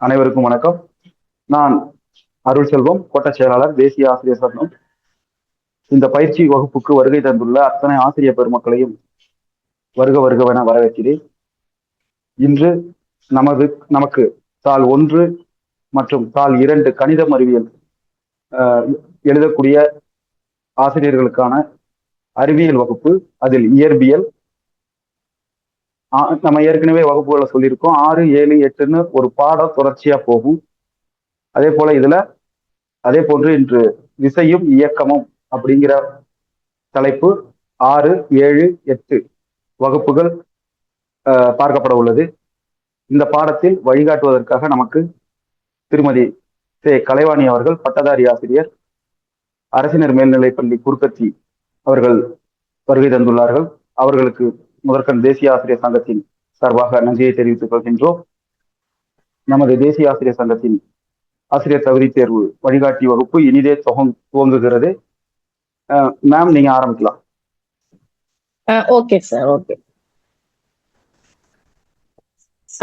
அனைவருக்கும் வணக்கம். நான் அருள் செல்வம், கோட்ட செயலாளர், தேசிய ஆசிரியர் சங்கம். இந்த பயிற்சி வகுப்புக்கு வருகை தந்துள்ள அத்தனை ஆசிரியர் பெருமக்களையும் வருக வருகவென வரவேற்கிறேன். இன்று நமக்கு தாள் 1 மற்றும் தாள் 2 கணிதம் அறிவியல் எழுதக்கூடிய ஆசிரியர்களுக்கான அறிவியல் வகுப்பு. அதில் இயற்பியல் நம்ம ஏற்கனவே வகுப்புகளை சொல்லியிருக்கோம். 6, 7, 8ன்னு ஒரு பாடம் தொடர்ச்சியா போகும். அதே போன்று இன்று விசையும் இயக்கமும் அப்படிங்கிற தலைப்பு 6, 7, 8 வகுப்புகள் பார்க்கப்பட உள்ளது. இந்த பாடத்தில் வழிகாட்டுவதற்காக நமக்கு திருமதி கலைவாணி அவர்கள், பட்டதாரி ஆசிரியர், அரசினர் மேல்நிலைப்பள்ளி குருக்கத்தி அவர்கள் வருகை தந்துள்ளார்கள். அவர்களுக்கு முதற்கண் தேசிய ஆசிரியர் சங்கத்தின் சார்பாக நன்றியை தெரிவித்துக் கொள்கின்றோம். நமது தேசிய ஆசிரியர் சங்கத்தின் ஆசிரியர் தகுதி தேர்வு வழிகாட்டி வகுப்பு இனிதே துவங்குகிறது. மேம், நீங்க ஆரம்பிக்கலாம். Okay sir, okay.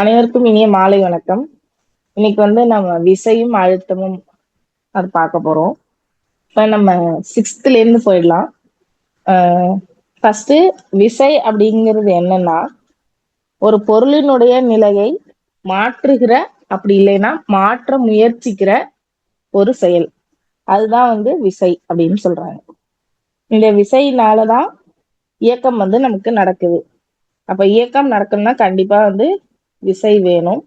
அனைவருக்கும் இனிய மாலை வணக்கம். இன்னைக்கு நம்ம விசையும் அழுத்தமும் அது பார்க்க போறோம். இப்ப நம்ம 6th இருந்து போயிடலாம். ஃபர்ஸ்ட் விசை அப்படிங்கிறது என்னன்னா, ஒரு பொருளினுடைய நிலையை மாற்றுகிற, அப்படி இல்லைன்னா மாற்ற முயற்சிக்கிற ஒரு செயல். அதுதான் விசை அப்படின்னு சொல்றாங்க. இந்த விசையினாலதான் இயக்கம் நமக்கு நடக்குது. அப்ப இயக்கம் நடக்கணும்னா கண்டிப்பா விசை வேணும்.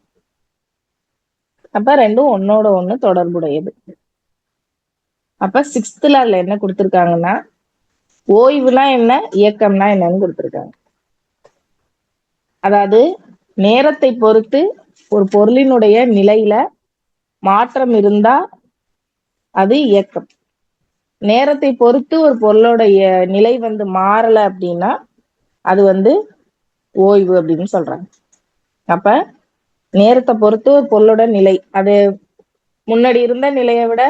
அப்ப ரெண்டும் ஒன்னோட ஒண்ணு தொடர்புடையது. அப்ப 6th அதுல என்ன கொடுத்திருக்காங்கன்னா, ஓய்வுனா என்ன, இயக்கம்னா என்னன்னு கொடுத்திருக்காங்க. அதாவது நேரத்தை பொறுத்து ஒரு பொருளினுடைய நிலையில மாற்றம் இருந்தா அது இயக்கம். நேரத்தை பொறுத்து ஒரு பொருளுடைய நிலை மாறல அப்படின்னா அது ஓய்வு அப்படின்னு சொல்றாங்க. அப்ப நேரத்தை பொறுத்து ஒரு பொருளோட நிலை, அது முன்னாடி இருந்த நிலையை விட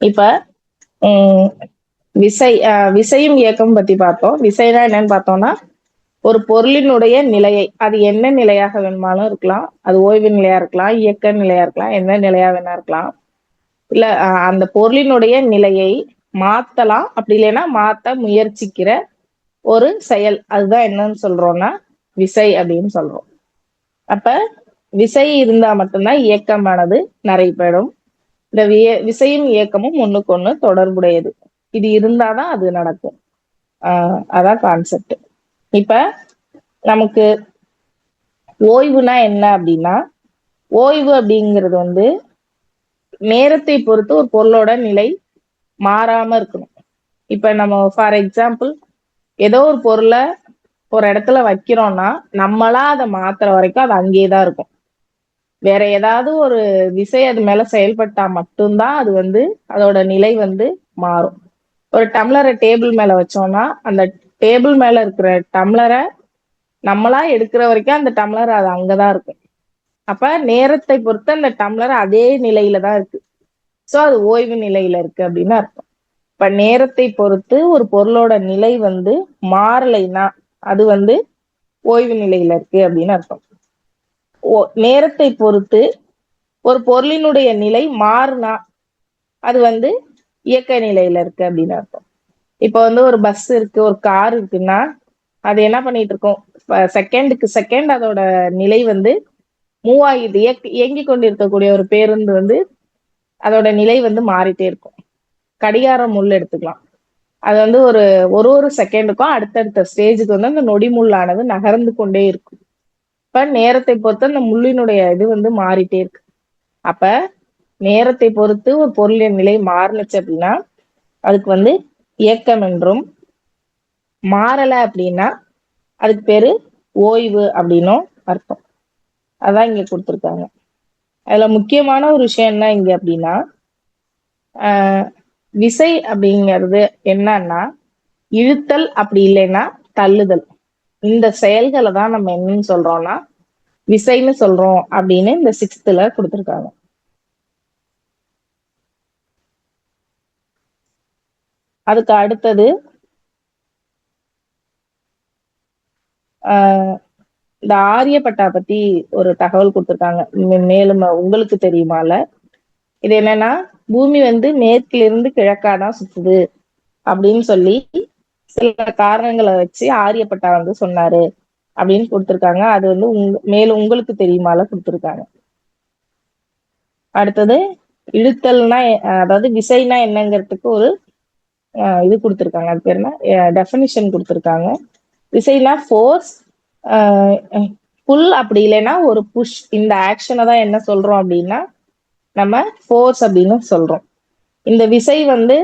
இப்ப விசையும் இயக்கம் பத்தி பார்த்தோம். விசைனா என்னன்னு பார்த்தோம்னா, ஒரு பொருளினுடைய நிலையை, அது என்ன நிலையாக வேணுமாலும் இருக்கலாம், அது ஓய்வு நிலையா இருக்கலாம், இயக்க நிலையா இருக்கலாம், என்ன நிலையா வேணா இருக்கலாம். இல்ல அந்த பொருளினுடைய நிலையை மாத்தலாம், அப்படி இல்லைன்னா மாத்த முயற்சிக்கிற ஒரு செயல், அதுதான் என்னன்னு சொல்றோம்னா விசை அப்படின்னு சொல்றோம். அப்ப விசை இருந்தா மட்டும்தான் இயக்கமானது நடைபெறும். இந்த விசையும் இயக்கமும் ஒண்ணுக்கு ஒண்ணு தொடர்புடையது. இது இருந்தாதான் அது நடக்கும். அதான் கான்செப்ட். இப்ப நமக்கு ஓய்வுனா என்ன அப்படின்னா, ஓய்வு அப்படிங்கிறது நேரத்தை பொறுத்து ஒரு பொருளோட நிலை மாறாம இருக்கணும். இப்ப நம்ம ஃபார் எக்ஸாம்பிள் ஏதோ ஒரு பொருளை ஒரு இடத்துல வைக்கிறோம்னா, நம்மளா அதை மாத்துற வரைக்கும் அது அங்கேயேதான் இருக்கும். வேற ஏதாவது ஒரு விசை அது மேல செயல்பட்டா மட்டும்தான் அது அதோட நிலை மாறும். ஒரு டம்ளரை டேபிள் மேல வச்சோம்னா, அந்த டேபிள் மேல இருக்கிற டம்ளரை நம்மளா எடுக்கிற வரைக்கும் அந்த டம்ளர் அது அங்கதான் இருக்கும். அப்ப நேரத்தை பொறுத்து அந்த டம்ளர் அதே நிலையில தான் இருக்கு. சோ அது ஓய்வு நிலையில இருக்கு அப்படின்னு அர்த்தம். இப்ப நேரத்தை பொறுத்து ஒரு பொருளோட நிலை மாறலைன்னா அது ஓய்வு நிலையில இருக்கு அப்படின்னு அர்த்தம். நேரத்தை பொறுத்து ஒரு பொருளினுடைய நிலை மாறுனா அது இயக்க நிலையில இருக்கு அப்படின்னு அர்த்தம். இப்ப ஒரு பஸ் இருக்கு, ஒரு கார் இருக்குன்னா, அது என்ன பண்ணிட்டு இருக்கோம், செகண்டுக்கு செகண்ட் அதோட நிலை மூவ் ஆகிட்டு இயங்கி கொண்டிருக்கக்கூடிய ஒரு பேருந்து அதோட நிலை மாறிட்டே இருக்கும். கடிகாரம் முள் எடுத்துக்கலாம். அது ஒரு ஒரு செகண்டுக்கும் அடுத்தடுத்த ஸ்டேஜுக்கு அந்த நொடி முள்ளானது நகர்ந்து கொண்டே இருக்கும். இப்ப நேரத்தை பொறுத்து அந்த முள்ளினுடைய இது மாறிட்டே இருக்கு. அப்ப நேரத்தை பொறுத்து ஒரு பொருளின் நிலை மாறுனுச்சு அப்படின்னா அதுக்கு இயக்கம் என்றும், மாறல அப்படின்னா அதுக்கு பேரு ஓய்வு அப்படின்னும் அர்த்தம். அதான் இங்க கொடுத்துருக்காங்க. அதுல முக்கியமான ஒரு விஷயம் என்ன இங்க அப்படின்னா, விசை அப்படிங்கிறது என்னன்னா இழுத்தல், அப்படி இல்லைன்னா தள்ளுதல். இந்த செயல்களை தான் நம்ம என்னன்னு சொல்றோம்னா விசைன்னு சொல்றோம் அப்படின்னு இந்த 6th கொடுத்துருக்காங்க. அதுக்கு அடுத்தது இந்த ஆரியப்பட்டா பத்தி ஒரு தகவல் கொடுத்திருக்காங்க. மேலும் உங்களுக்கு தெரியுமால? இது என்னன்னா, பூமி வந்து மேற்கிலிருந்து கிழக்கா தான் சுத்துது அப்படின்னு சொல்லி சில காரணங்களை வச்சு ஆரியப்பட்டா வந்து சொன்னாரு அப்படின்னு கொடுத்திருக்காங்க. அது வந்து மேலும் உங்களுக்கு தெரியுமால கொடுத்திருக்காங்க. அடுத்தது இழுத்தல்னா அதாவது விசைனா என்னங்கிறதுக்கு ஒரு இது கொடுத்திருக்காங்க. அது பேர் என்ன, டெஃபினிஷன் கொடுத்திருக்காங்க. விசைனா ஃபோர்ஸ், புல் அப்படி இல்லைன்னா ஒரு புஷ். இந்த ஆக்ஷனை தான் என்ன சொல்றோம் அப்படின்னா நம்ம ஃபோர்ஸ் அப்படின்னு சொல்றோம். இந்த விசை வந்து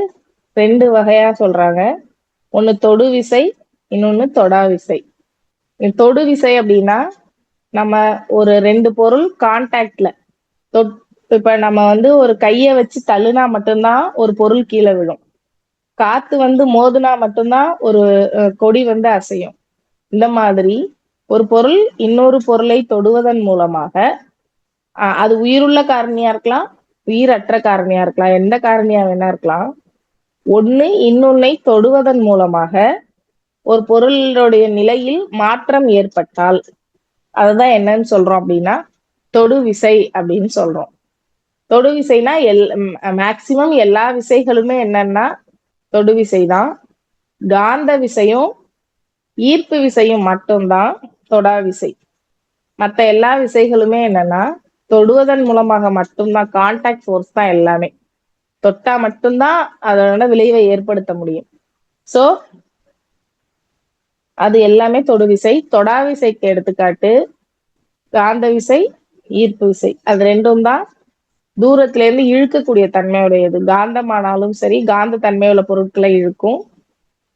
2 வகையா சொல்றாங்க. ஒண்ணு தொடு விசை, இன்னொன்னு தொடா விசை. தொடு விசை அப்படின்னா நம்ம ஒரு 2 பொருள் கான்டாக்ட்ல இப்ப நம்ம வந்து ஒரு கைய வச்சு தள்ளுனா மட்டும்தான் ஒரு பொருள் கீழே விழும். காத்து வந்து மோதுனா மட்டும்தான் ஒரு கொடி வந்து அசையும். இந்த மாதிரி ஒரு பொருள் இன்னொரு பொருளை தொடுவதன் மூலமாக அது உயிருள்ள காரணியா இருக்கலாம், உயிரற்ற காரணியா இருக்கலாம், எந்த காரணியா வேணா இருக்கலாம். ஒண்ணு இன்னொன்னை தொடுவதன் மூலமாக ஒரு பொருளுடைய நிலையில் மாற்றம் ஏற்பட்டால் அதுதான் என்னன்னு சொல்றோம் அப்படின்னா தொடு விசை அப்படின்னு சொல்றோம். தொடு விசைனா மேக்சிமம் எல்லா விசைகளுமே என்னன்னா தொடு விசைதான். காந்த விசையும் ஈர்ப்பு விசையும் மட்டும்தான் தொடா விசை. மற்ற எல்லா விசைகளுமே என்னன்னா தொடுவதன் மூலமாக மட்டும்தான், கான்டாக்ட் ஃபோர்ஸ் தான் எல்லாமே. தொட்டா மட்டும்தான் அதோட விளைவை ஏற்படுத்த முடியும். சோ அது எல்லாமே தொடு விசை. தொடா விசைக்கு எடுத்துக்காட்டு காந்த விசை, ஈர்ப்பு விசை. அது ரெண்டும் தான் தூரத்துல இருந்து இழுக்கக்கூடிய தன்மையுடையது. காந்தமானாலும் சரி, காந்த தன்மையுள்ள பொருட்களை இழுக்கும்.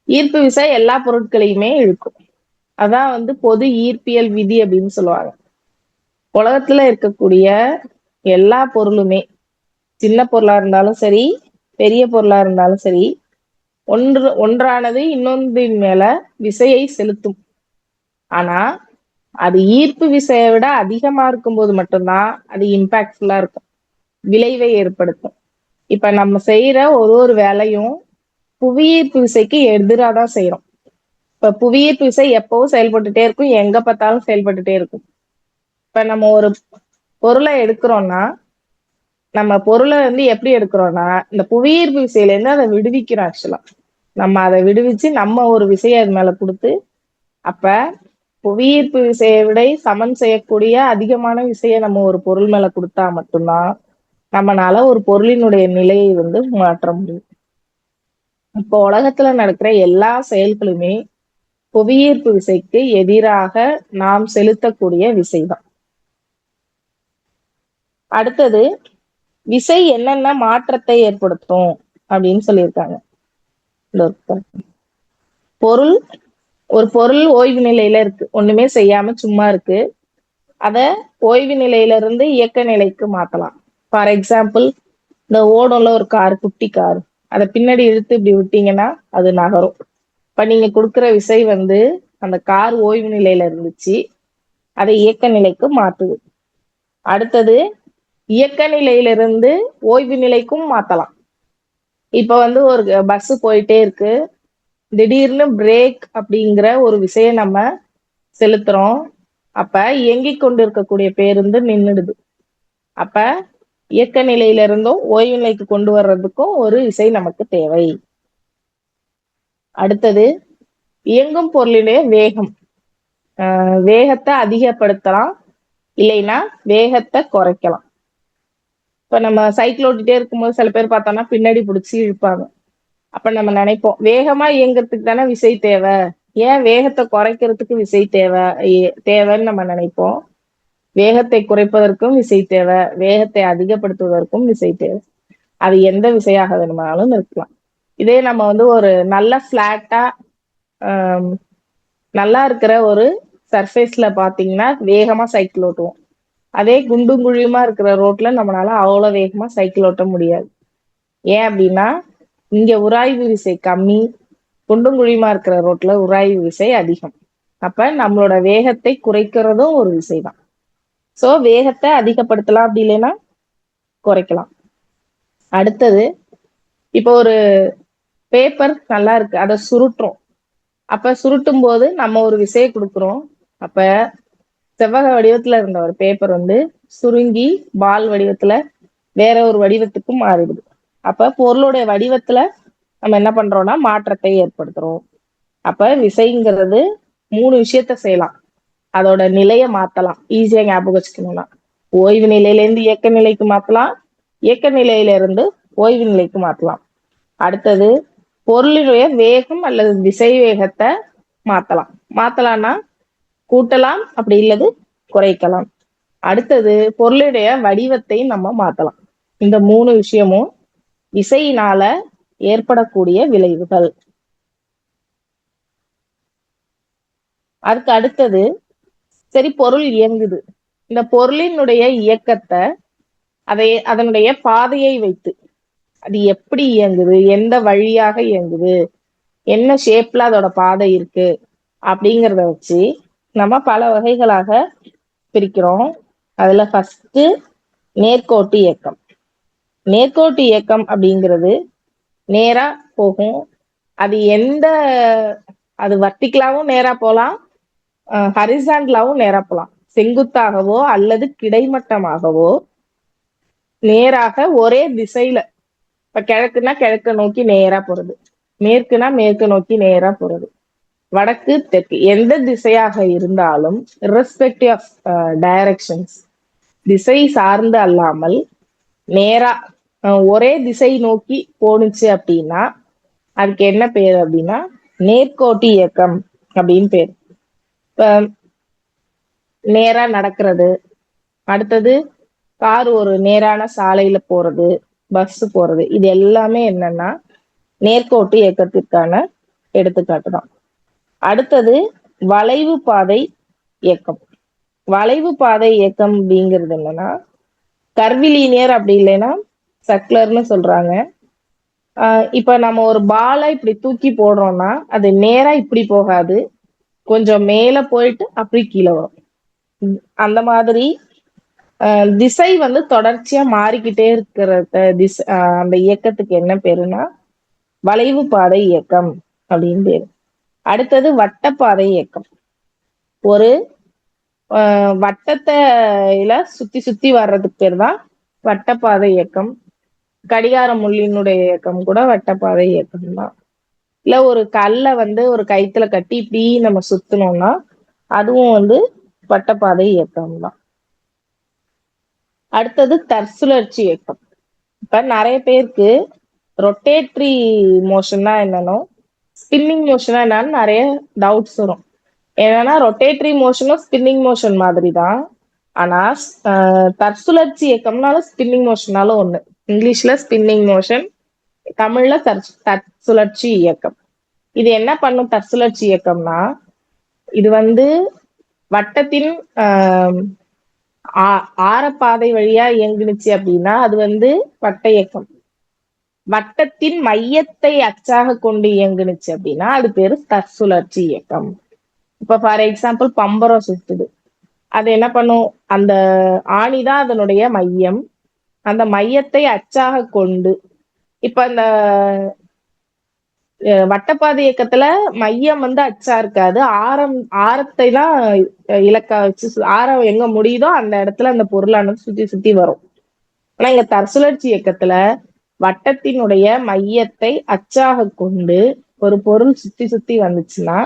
ஈர்ப்பு விசை எல்லா பொருட்களையுமே இழுக்கும். அதான் வந்து பொது ஈர்ப்பியல் விதி அப்படின்னு சொல்லுவாங்க. உலகத்துல இருக்கக்கூடிய எல்லா பொருளுமே, சின்ன பொருளா இருந்தாலும் சரி, பெரிய பொருளா இருந்தாலும் சரி, ஒன்றானது இன்னொன்றின் மேல விசையை செலுத்தும். ஆனா அது ஈர்ப்பு விசையை விட அதிகமா இருக்கும்போது மட்டும்தான் அது இம்பாக்ட்ஃபுல்லா இருக்கும், விளைவை ஏற்படுத்தும். இப்ப நம்ம செய்யற ஒரு வேலையும் புவியீர்ப்பு விசைக்கு எதிராக தான் செய்யறோம். இப்ப புவியீர்ப்பு விசை எப்பவும் செயல்பட்டுட்டே இருக்கும், எங்க பார்த்தாலும் செயல்பட்டுட்டே இருக்கும். இப்ப நம்ம ஒரு பொருளை எடுக்கிறோம்னா நம்ம பொருளை வந்து எப்படி எடுக்கிறோம்னா இந்த புவியீர்ப்பு விசையில இருந்து அதை விடுவிக்கிறோம். ஆக்சுவலா நம்ம அதை விடுவிச்சு நம்ம ஒரு விசையை அது மேல கொடுத்து, அப்ப புவியீர்ப்பு விசையை விட சமன் செய்யக்கூடிய அதிகமான விசையை நம்ம ஒரு பொருள் மேல கொடுத்தா மட்டும்தான் நம்மளால ஒரு பொருளினுடைய நிலையை வந்து மாற்ற முடியும். இப்போ உலகத்துல நடக்கிற எல்லா செயல்களுமே புவியீர்ப்பு விசைக்கு எதிராக நாம் செலுத்தக்கூடிய விசைதான். அடுத்தது விசை என்னென்ன மாற்றத்தை ஏற்படுத்தும் அப்படின்னு சொல்லியிருக்காங்க. பொருள், ஒரு பொருள் ஓய்வு நிலையில இருக்கு, ஒண்ணுமே செய்யாம சும்மா இருக்கு. அத ஓய்வு நிலையில இருந்து இயக்க நிலைக்கு மாத்தலாம். ஃபார் எக்ஸாம்பிள், இந்த ஓடும்ல ஒரு கார், குட்டி கார், அதை பின்னாடி இழுத்து இப்படி விட்டீங்கன்னா அது நகரும். இப்ப நீங்க கொடுக்குற விசை வந்து அந்த கார் ஓய்வு நிலையில இருந்துச்சு, அதை இயக்க நிலைக்கு மாத்துது. அடுத்தது இயக்க நிலையிலிருந்து ஓய்வு நிலைக்கும் மாத்தலாம். இப்ப வந்து ஒரு பஸ் போயிட்டே இருக்கு, திடீர்னு பிரேக் அப்படிங்கிற ஒரு விசைய நம்ம செலுத்துறோம். அப்ப இயங்கிக் கொண்டிருக்கக்கூடிய பேருந்து நின்னுடுது. அப்ப இயக்க நிலையில இருந்தும் ஓய்வு நிலைக்கு கொண்டு வர்றதுக்கும் ஒரு விசை நமக்கு தேவை. அடுத்தது இயங்கும் பொருளினுடைய வேகம். வேகத்தை அதிகப்படுத்தலாம், இல்லைன்னா வேகத்தை குறைக்கலாம். இப்ப நம்ம சைக்கிள் ஓட்டிட்டே இருக்கும்போது சில பேர் பார்த்தோம்னா பின்னாடி பிடிச்சி இழுப்பாங்க. அப்ப நம்ம நினைப்போம் வேகமா இயங்குறதுக்கு தானே விசை தேவை, ஏன் வேகத்தை குறைக்கிறதுக்கு விசை தேவைன்னு நம்ம நினைப்போம். வேகத்தை குறைப்பதற்கும் விசை தேவை, வேகத்தை அதிகப்படுத்துவதற்கும் விசை தேவை. அது எந்த விசையாக வேணுமானாலும் இருக்கலாம். இதே நம்ம வந்து ஒரு நல்ல பிளாட்டா நல்லா இருக்கிற ஒரு சர்ஃபேஸ்ல பாத்தீங்கன்னா வேகமா சைக்கிள் ஓட்டுவோம். அதே குண்டும் குழியுமா இருக்கிற ரோட்ல நம்மளால அவ்வளவு வேகமா சைக்கிள் ஓட்ட முடியாது. ஏன் அப்படின்னா இங்க உராய்வு விசை கம்மி, குண்டும் குழியுமா இருக்கிற ரோட்ல உராய்வு விசை அதிகம். அப்ப நம்மளோட வேகத்தை குறைக்கிறதும் ஒரு விசைதான். சோ வேகத்தை அதிகப்படுத்தலாம், அப்படி இல்லைன்னா குறைக்கலாம். அடுத்தது இப்போ ஒரு பேப்பர் நல்லா இருக்கு, அதை சுருட்டுறோம். அப்ப சுருட்டும் போது நம்ம ஒரு விசையை கொடுக்குறோம். அப்ப செவ்வக வடிவத்துல இருந்த ஒரு பேப்பர் வந்து சுருங்கி பால் வடிவத்துல வேற ஒரு வடிவத்துக்கு மாறிடுது. அப்ப பொருளுடைய வடிவத்துல நம்ம என்ன பண்றோம்னா மாற்றத்தை ஏற்படுத்துறோம். அப்ப விசைங்கிறது 3 விஷயத்த செய்யலாம். அதோட நிலையை மாத்தலாம். ஈஸியா ஞாபகம் வச்சுக்கணும்னா ஓய்வு நிலையில இருந்து இயக்க நிலைக்கு மாத்தலாம், இயக்க நிலையில இருந்து ஓய்வு நிலைக்கு மாத்தலாம். அடுத்தது பொருளினுடைய வேகம் அல்லது திசை வேகத்தை மாத்தலாம்னா கூட்டலாம், அப்படி இல்லது குறைக்கலாம். அடுத்தது பொருளுடைய வடிவத்தை நம்ம மாத்தலாம். இந்த 3 விஷயமும் விசையினால ஏற்படக்கூடிய விளைவுகள். அதுக்கு அடுத்தது சரி, பொருள் இயங்குது. இந்த பொருளினுடைய இயக்கத்தை அதனுடைய பாதையை வைத்து அது எப்படி இயங்குது, எந்த வழியாக இயங்குது, என்ன ஷேப்ல அதோட பாதை இருக்கு அப்படிங்கிறத வச்சு நம்ம பல வகைகளாக பிரிக்கிறோம். அதுல ஃபர்ஸ்ட் நேர்கோட்டு இயக்கம். நேர்கோட்டு இயக்கம் அப்படிங்கிறது நேரா போகும். அது வர்டிகலாவும் நேரா போலாம், ஹரிசாண்டலாவும் நேரா போலாம். செங்குத்தாகவோ அல்லது கிடைமட்டமாகவோ நேராக ஒரே திசையில, இப்ப கிழக்குனா கிழக்க நோக்கி நேரா போறது, மேற்குனா மேற்கு நோக்கி நேரா போறது, வடக்கு தெற்கு எந்த திசையாக இருந்தாலும் irrespective ஆஃப் டைரக்ஷன்ஸ், திசை சார்ந்து அல்லாமல் நேரா ஒரே திசை நோக்கி போணுச்சு அப்படின்னா அதுக்கு என்ன பேர் அப்படின்னா நேர்கோட்டு இயக்கம் அப்படின்னு பேர். இப்ப நேரா நடக்கிறது, அடுத்தது கார் ஒரு நேரான சாலையில போறது, பஸ் போறது, இது எல்லாமே என்னன்னா நேர்கோட்டு இயக்கத்திற்கான எடுத்துக்காட்டு தான். அடுத்தது வளைவு பாதை இயக்கம். வளைவு பாதை இயக்கம் அப்படிங்கிறது என்னன்னா கர்விலீனியர் அப்படி இல்லைன்னா சர்க்குலர்னு சொல்றாங்க. இப்ப நம்ம ஒரு பாலை இப்படி தூக்கி போடுறோம்னா அது நேரா இப்படி போகாது, கொஞ்சம் மேல போயிட்டு அப்படி கீழே வரும். அந்த மாதிரி திசை வந்து தொடர்ச்சியா மாறிக்கிட்டே இருக்கிற அந்த இயக்கத்துக்கு என்ன பேருன்னா வளைவு பாதை இயக்கம் அப்படின்னு பேரு. அடுத்தது வட்டப்பாதை இயக்கம். ஒரு வட்டத்தையில சுத்தி சுத்தி வர்றதுக்கு பேர் தான் வட்டப்பாதை இயக்கம். கடிகார முள்ளினுடைய இயக்கம் கூட வட்டப்பாதை இயக்கம் தான். இல்ல ஒரு கல்லை வந்து ஒரு கயித்துல கட்டி இப்படி நம்ம சுத்தணும்னா அதுவும் வந்து வட்டப்பாதை இயக்கம் தான். அடுத்தது தற்சுழற்சி இயக்கம். இப்ப நிறைய பேருக்கு ரொட்டேட்டரி மோஷன்னா என்னன்னோ ஸ்பின்னிங் மோஷனா என்னன்னு நிறைய டவுட்ஸ் வரும். ஏன்னா ரொட்டேட்டரி மோஷனும் ஸ்பின்னிங் மோஷன் மாதிரி தான். ஆனா தற்சுழற்சி இயக்கம்னாலும் ஸ்பின்னிங் மோஷனாலும் ஒண்ணு. இங்கிலீஷ்ல ஸ்பின்னிங் மோஷன், தமிழ்ல தற்சுழற்சி இயக்கம். இது என்ன பண்ணும் தற்சுழற்சி இயக்கம்னா இது வந்து வட்டத்தின் ஆரப்பாதை வழியா இயங்குனுச்சு அப்படின்னா அது வந்து வட்ட இயக்கம். வட்டத்தின் மையத்தை அச்சாக கொண்டு இயங்குனுச்சு அப்படின்னா அது பேரு தற்சுழற்சி இயக்கம். இப்ப ஃபார் எக்ஸாம்பிள் பம்பரம் சுத்துது, அது என்ன பண்ணும், அந்த ஆணிதான் அதனுடைய மையம், அந்த மையத்தை அச்சாக கொண்டு, இப்ப அந்த வட்டப்பாதை இயக்கத்துல மையம் வந்து அச்சா இருக்காது, ஆரத்தை தான் இலக்கா வச்சு ஆரம் எங்க முடியுதோ அந்த இடத்துல அந்த பொருளானது சுத்தி சுத்தி வரும். ஆனா இங்க தற்சுழற்சி இயக்கத்துல வட்டத்தினுடைய மையத்தை அச்சாக கொண்டு ஒரு பொருள் சுத்தி சுத்தி வந்துச்சுன்னா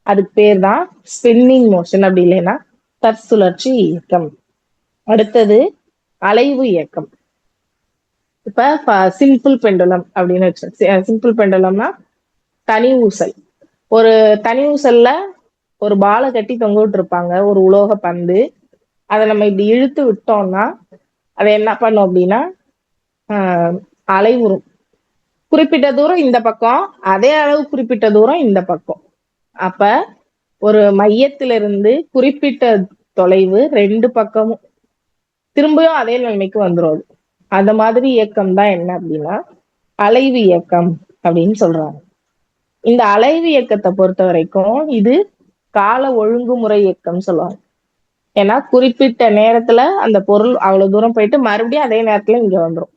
அதுக்கு பேர் தான் ஸ்பின்னிங் மோஷன், அப்படி இல்லைன்னா தற்சுழற்சி இயக்கம். அடுத்தது அலைவு இயக்கம். இப்ப சிம்பிள் பெண்டுலம் அப்படின்னு வச்சு, சிம்பிள் பெண்டுலம்னா தனி ஊசல். ஒரு தனி ஊசல்ல ஒரு பாலை கட்டி தொங்க விட்டுருப்பாங்க, ஒரு உலோக பந்து. அதை நம்ம இப்படி இழுத்து விட்டோம்னா அதை என்ன பண்ணும் அப்படின்னா அலைவுறும். குறிப்பிட்ட தூரம் இந்த பக்கம், அதே அளவு குறிப்பிட்ட தூரம் இந்த பக்கம். அப்ப ஒரு மையத்திலிருந்து குறிப்பிட்ட தொலைவு 2 பக்கமும் திரும்பியும் அதே நிலைமைக்கு வந்துடும். அந்த மாதிரி இயக்கம் தான் என்ன அப்படின்னா அலைவு இயக்கம் அப்படின்னு சொல்றாங்க. இந்த அலைவு இயக்கத்தை பொறுத்த வரைக்கும் இது கால ஒழுங்குமுறை இயக்கம் சொல்லுவாங்க. ஏன்னா குறிப்பிட்ட நேரத்துல அந்த பொருள் அவ்வளவு தூரம் போயிட்டு மறுபடியும் அதே நேரத்துல இங்க வந்துடும்.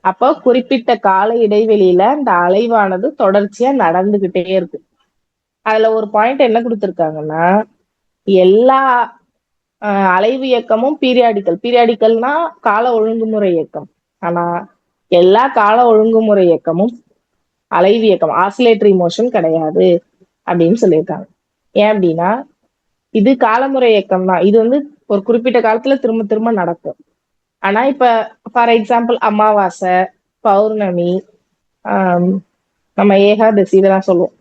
அப்போ குறிப்பிட்ட கால இடைவெளியில இந்த அலைவானது தொடர்ச்சியா நடந்துகிட்டே இருக்கு. அதுல ஒரு பாயிண்ட் என்ன கொடுத்திருக்காங்கன்னா எல்லா அலைவு இயக்கமும் பீரியாடிக்கல்னா கால ஒழுங்குமுறை இயக்கம். ஆனா எல்லா கால ஒழுங்குமுறை இயக்கமும் அலைவு இயக்கம் ஆசிலேட்டரி மோஷன் கிடையாது அப்படின்னு சொல்லியிருக்காங்க. ஏன் அப்படின்னா இது காலமுறை இயக்கம் தான். இது வந்து ஒரு குறிப்பிட்ட காலத்துல திரும்ப திரும்ப நடக்கும். ஆனா இப்ப ஃபார் எக்ஸாம்பிள் அமாவாசை, பௌர்ணமி, ஆஹ் நம்ம ஏகாதசி இதெல்லாம் சொல்லுவோம்.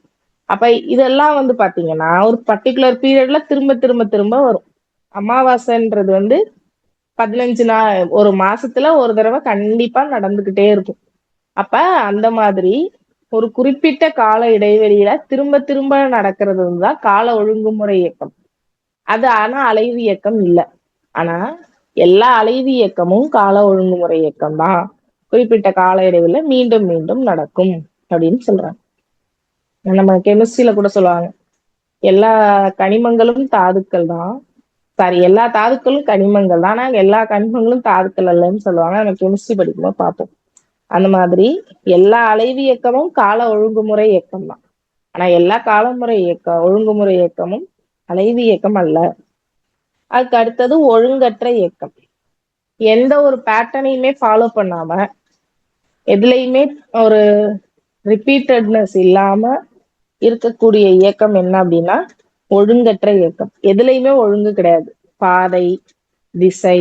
அப்ப இதெல்லாம் வந்து பாத்தீங்கன்னா ஒரு பர்டிகுலர் பீரியட்ல திரும்ப திரும்ப திரும்ப வரும். அமாவாசைன்றது வந்து 15 நாள் ஒரு மாசத்துல ஒரு தடவை கண்டிப்பா நடந்துகிட்டே இருக்கும். அப்ப அந்த மாதிரி ஒரு குறிப்பிட்ட கால இடைவெளியில திரும்ப திரும்ப நடக்கிறது தான் கால ஒழுங்குமுறை இயக்கம். அது ஆனா அலைவு இயக்கம் இல்ல. ஆனா எல்லா அலைவு இயக்கமும் கால ஒழுங்குமுறை இயக்கம் தான். குறிப்பிட்ட கால இடைவெளியில மீண்டும் மீண்டும் நடக்கும் அப்படின்னு சொல்றாங்க. நம்ம கெமிஸ்ட்ரியில கூட சொல்லுவாங்க எல்லா கனிமங்களும் தாதுக்கள் தான். சாரி, எல்லா தாதுக்களும் கனிமங்கள் தான். ஆனா எல்லா கனிமங்களும் தாதுக்கள் அல்லன்னு சொல்லுவாங்க. நம்ம கெமிஸ்ட்ரி படிக்கும்போது பார்ப்போம். அந்த மாதிரி எல்லா அலைவு இயக்கமும் கால ஒழுங்குமுறை இயக்கம் தான். ஆனா எல்லா ஒழுங்குமுறை இயக்கமும் அலைவு இயக்கம் அல்ல. அதுக்கு அடுத்தது ஒழுங்கற்ற இயக்கம். எந்த ஒரு பேட்டர்னையுமே ஃபாலோ பண்ணாம எதுலையுமே ஒரு ரிப்பீட்டட்னஸ் இல்லாம இருக்கக்கூடிய இயக்கம் என்ன அப்படின்னா ஒழுங்கற்ற இயக்கம். எதுலையுமே ஒழுங்கு கிடையாது. பாதை, திசை,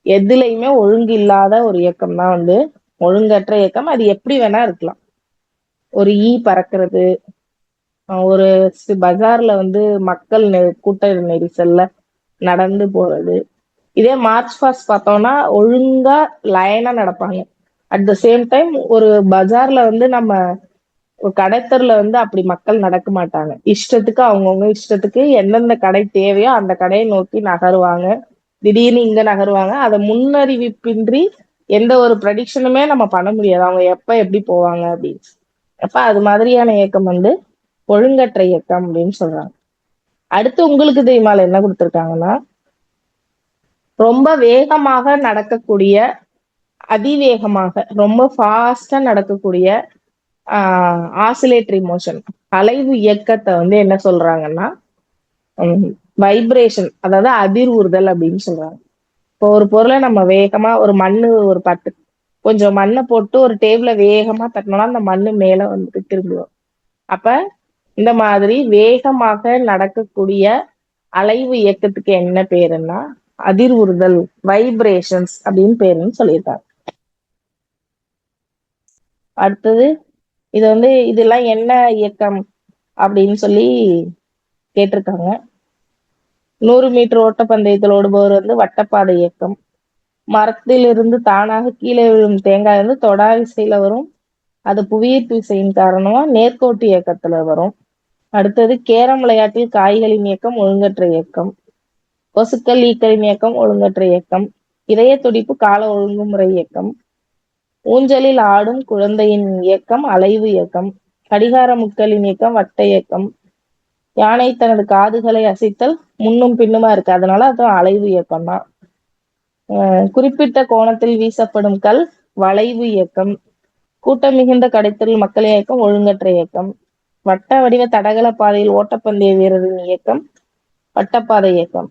எதுலையுமே ஒழுங்கு இல்லாத ஒரு இயக்கம் தான் வந்து ஒழுங்கற்ற இயக்கம். அது எப்படி வேணா இருக்கலாம். ஒரு ஈ பறக்கிறது, ஒரு பஜார்ல வந்து மக்கள் கூட்ட நெரிசல்ல நடந்து போறது. இதே மார்ச் பாஸ்ட் பார்த்தோம்னா ஒழுங்கா லைனா நடப்பாங்க. அட் த சேம் டைம் ஒரு பஜார்ல வந்து நம்ம ஒரு கடைத்தெருல வந்து அப்படி மக்கள் நடக்க மாட்டாங்க. இஷ்டத்துக்கு அவங்கவுங்க இஷ்டத்துக்கு எந்தெந்த கடை தேவையோ அந்த கடையை நோக்கி நகருவாங்க. திடீர்னு இங்க நகருவாங்க. அதை முன்னறிவிப்பின்றி எந்த ஒரு ப்ரெடிக்ஷனுமே நம்ம பண்ண முடியாது அவங்க எப்ப எப்படி போவாங்க அப்படின்னு. அப்ப அது மாதிரியான இயக்கம் வந்து ஒழுங்கற்ற இயக்கம் அப்படின்னு சொல்றாங்க. அடுத்து உங்களுக்கு தெரியுமால என்ன கொடுத்துருக்காங்கன்னா ரொம்ப வேகமாக நடக்கக்கூடிய, அதிவேகமாக ரொம்ப ஃபாஸ்டா நடக்கக்கூடிய ஆசிலேட்டரி மோஷன் அலைவு இயக்கத்தை வந்து என்ன சொல்றாங்கன்னா வைப்ரேஷன், அதாவது அதிர்வுறுதல் அப்படின்னு சொல்றாங்க. இப்போ ஒரு பொருளை நம்ம வேகமா ஒரு மண்ணு ஒரு கொஞ்சம் மண்ணை போட்டு ஒரு டேபிள வேகமா தட்டினோம்னா அந்த மண்ணு மேல வந்துட்டு திரும்புவோம். அப்ப இந்த மாதிரி வேகமாக நடக்கக்கூடிய அலைவு இயக்கத்துக்கு என்ன பேருன்னா அதிர்வுறுதல், வைப்ரேஷன்ஸ் அப்படின்னு பேருன்னு சொல்லியிருக்காங்க. அடுத்தது இது வந்து இதெல்லாம் என்ன இயக்கம் அப்படின்னு சொல்லி கேட்டிருக்காங்க. 100 மீட்டர் ஓட்டப்பந்தயத்தில் ஓடுபவர் வந்து வட்டப்பாதை இயக்கம். மரத்திலிருந்து தானாக கீழே விழும் தேங்காய் வந்து தொடா விசையில வரும். அது புவியீர்ப்பு விசையின் காரணமா நேர்கோட்டு இயக்கத்துல வரும். அடுத்தது கேரம் விளையாட்டில் காய்களின் இயக்கம் ஒழுங்கற்ற இயக்கம். கொசுக்கள் ஈக்களின் இயக்கம் ஒழுங்கற்ற இயக்கம். இதய துடிப்பு கால ஒழுங்குமுறை இயக்கம். ஊஞ்சலில் ஆடும் குழந்தையின் இயக்கம் அலைவு இயக்கம். கடிகார முட்களின் இயக்கம் வட்ட இயக்கம். யானை தனது காதுகளை அசைத்தல் முன்னும் பின்னுமா இருக்கு, அதனால அது அலைவு இயக்கம் தான். குறிப்பிட்ட கோணத்தில் வீசப்படும் கல் வளைவு இயக்கம். கூட்டம் மிகுந்த கடைத்தல் மக்கள் இயக்கம் ஒழுங்கற்ற இயக்கம். வட்ட வடிவ தடகள பாதையில் ஓட்டப்பந்தய வீரரின் இயக்கம் வட்டப்பாதை இயக்கம்.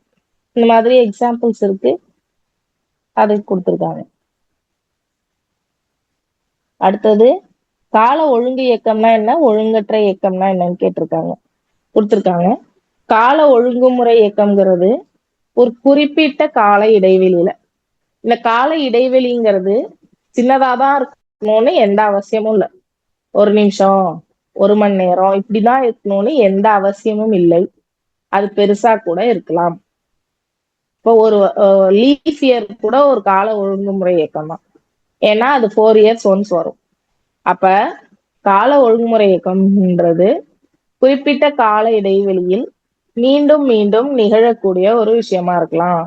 இந்த மாதிரி எக்ஸாம்பிள்ஸ் இருக்கு, அதை கொடுத்துருக்காங்க. அடுத்தது கால ஒழுங்கு இயக்கம்னா என்ன, ஒழுங்கற்ற இயக்கம்னா என்னன்னு கேட்டிருக்காங்க, கொடுத்துருக்காங்க. கால ஒழுங்குமுறை இயக்கம்ங்கிறது ஒரு குறிப்பிட்ட கால இடைவெளியில, இந்த கால இடைவெளிங்கிறது சின்னதாதான் இருக்கணும்னு எந்த அவசியமும் இல்லை. 1 நிமிஷம், 1 மணி நேரம் இப்படிதான் இருக்கணும்னு எந்த அவசியமும் இல்லை. அது பெருசா கூட இருக்கலாம். இப்போ ஒரு லீஃப் இயர் கூட ஒரு கால ஒழுங்குமுறை இயக்கம் தான். ஏன்னா அது 4 இயர்ஸ் ஒன்ஸ் வரும். அப்ப கால ஒழுங்குமுறை இயக்கம்ன்றது குறிப்பிட்ட கால இடைவெளியில் மீண்டும் மீண்டும் நிகழக்கூடிய ஒரு விஷயமா இருக்கலாம்.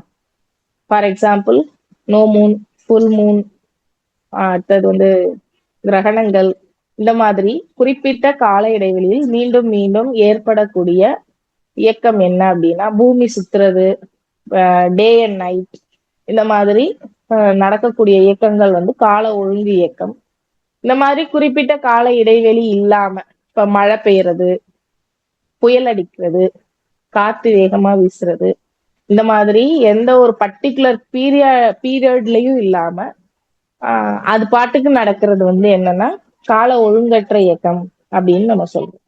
For example no moon, full moon, அடுத்தது வந்து கிரகணங்கள். இந்த மாதிரி குறிப்பிட்ட கால இடைவெளியில் மீண்டும் மீண்டும் ஏற்படக்கூடிய இயக்கம் என்ன அப்படின்னா பூமி சுத்துறது, டே அண்ட் நைட், இந்த மாதிரி நடக்கக்கூடிய இயக்கங்கள் வந்து கால ஒழுங்கு இயக்கம். இந்த மாதிரி குறிப்பிட்ட கால இடைவெளி இல்லாம இப்ப மழை பெய்யறது, புயல் அடிக்கிறது, காத்து வேகமா வீசுறது, இந்த மாதிரி எந்த ஒரு பர்டிகுலர் பீரியட்லயும் இல்லாம அது பாட்டுக்கு நடக்கிறது வந்து என்னன்னா கால ஒழுங்கற்ற இயக்கம் அப்படின்னு நம்ம சொல்றோம்.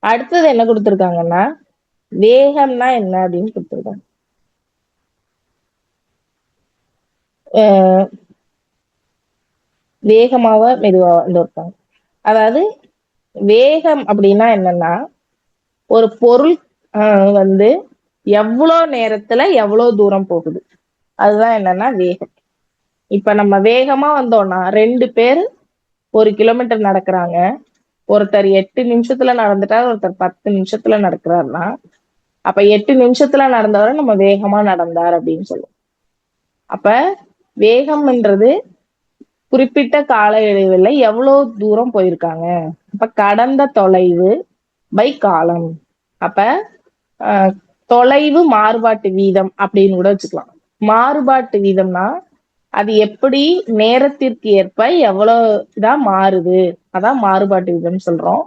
அடுத்தது என்ன கொடுத்திருக்காங்கன்னா வேகம்னா என்ன அப்படின்னு கொடுத்திருக்காங்க. வேகமாவா மெதுவாவா இந்த இருக்காங்க. அதாவது வேகம் அப்படின்னா என்னன்னா ஒரு பொருள் வந்து எவ்வளவு நேரத்துல எவ்வளவு தூரம் போகுது, அதுதான் என்னன்னா வேகம். இப்ப நம்ம வேகமா வந்தோம்னா 2 பேர் 1 கிலோமீட்டர் நடக்கிறாங்க. ஒருத்தர் 8 நிமிஷத்துல நடந்துட்டார், ஒருத்தர் 10 நிமிஷத்துல நடக்கிறாருன்னா அப்ப 8 நிமிஷத்துல நடந்தவரை நம்ம வேகமா நடந்தார் அப்படின்னு சொல்லுவோம். அப்ப வேகம்ன்றது குறிப்பிட்ட கால இடைவெளியில எவ்வளவு தூரம் போயிருக்காங்க. அப்ப கடந்த தொலைவு பை காலம். அப்ப தொலைவு மாறுபாட்டு வீதம் அப்படின்னு கூட வச்சுக்கலாம். மாறுபாட்டு வீதம்னா அது எப்படி நேரத்திற்கு ஏற்ப எவ்வளவு இதான் மாறுது, அதான் மாறுபாட்டு வீதம் சொல்றோம்.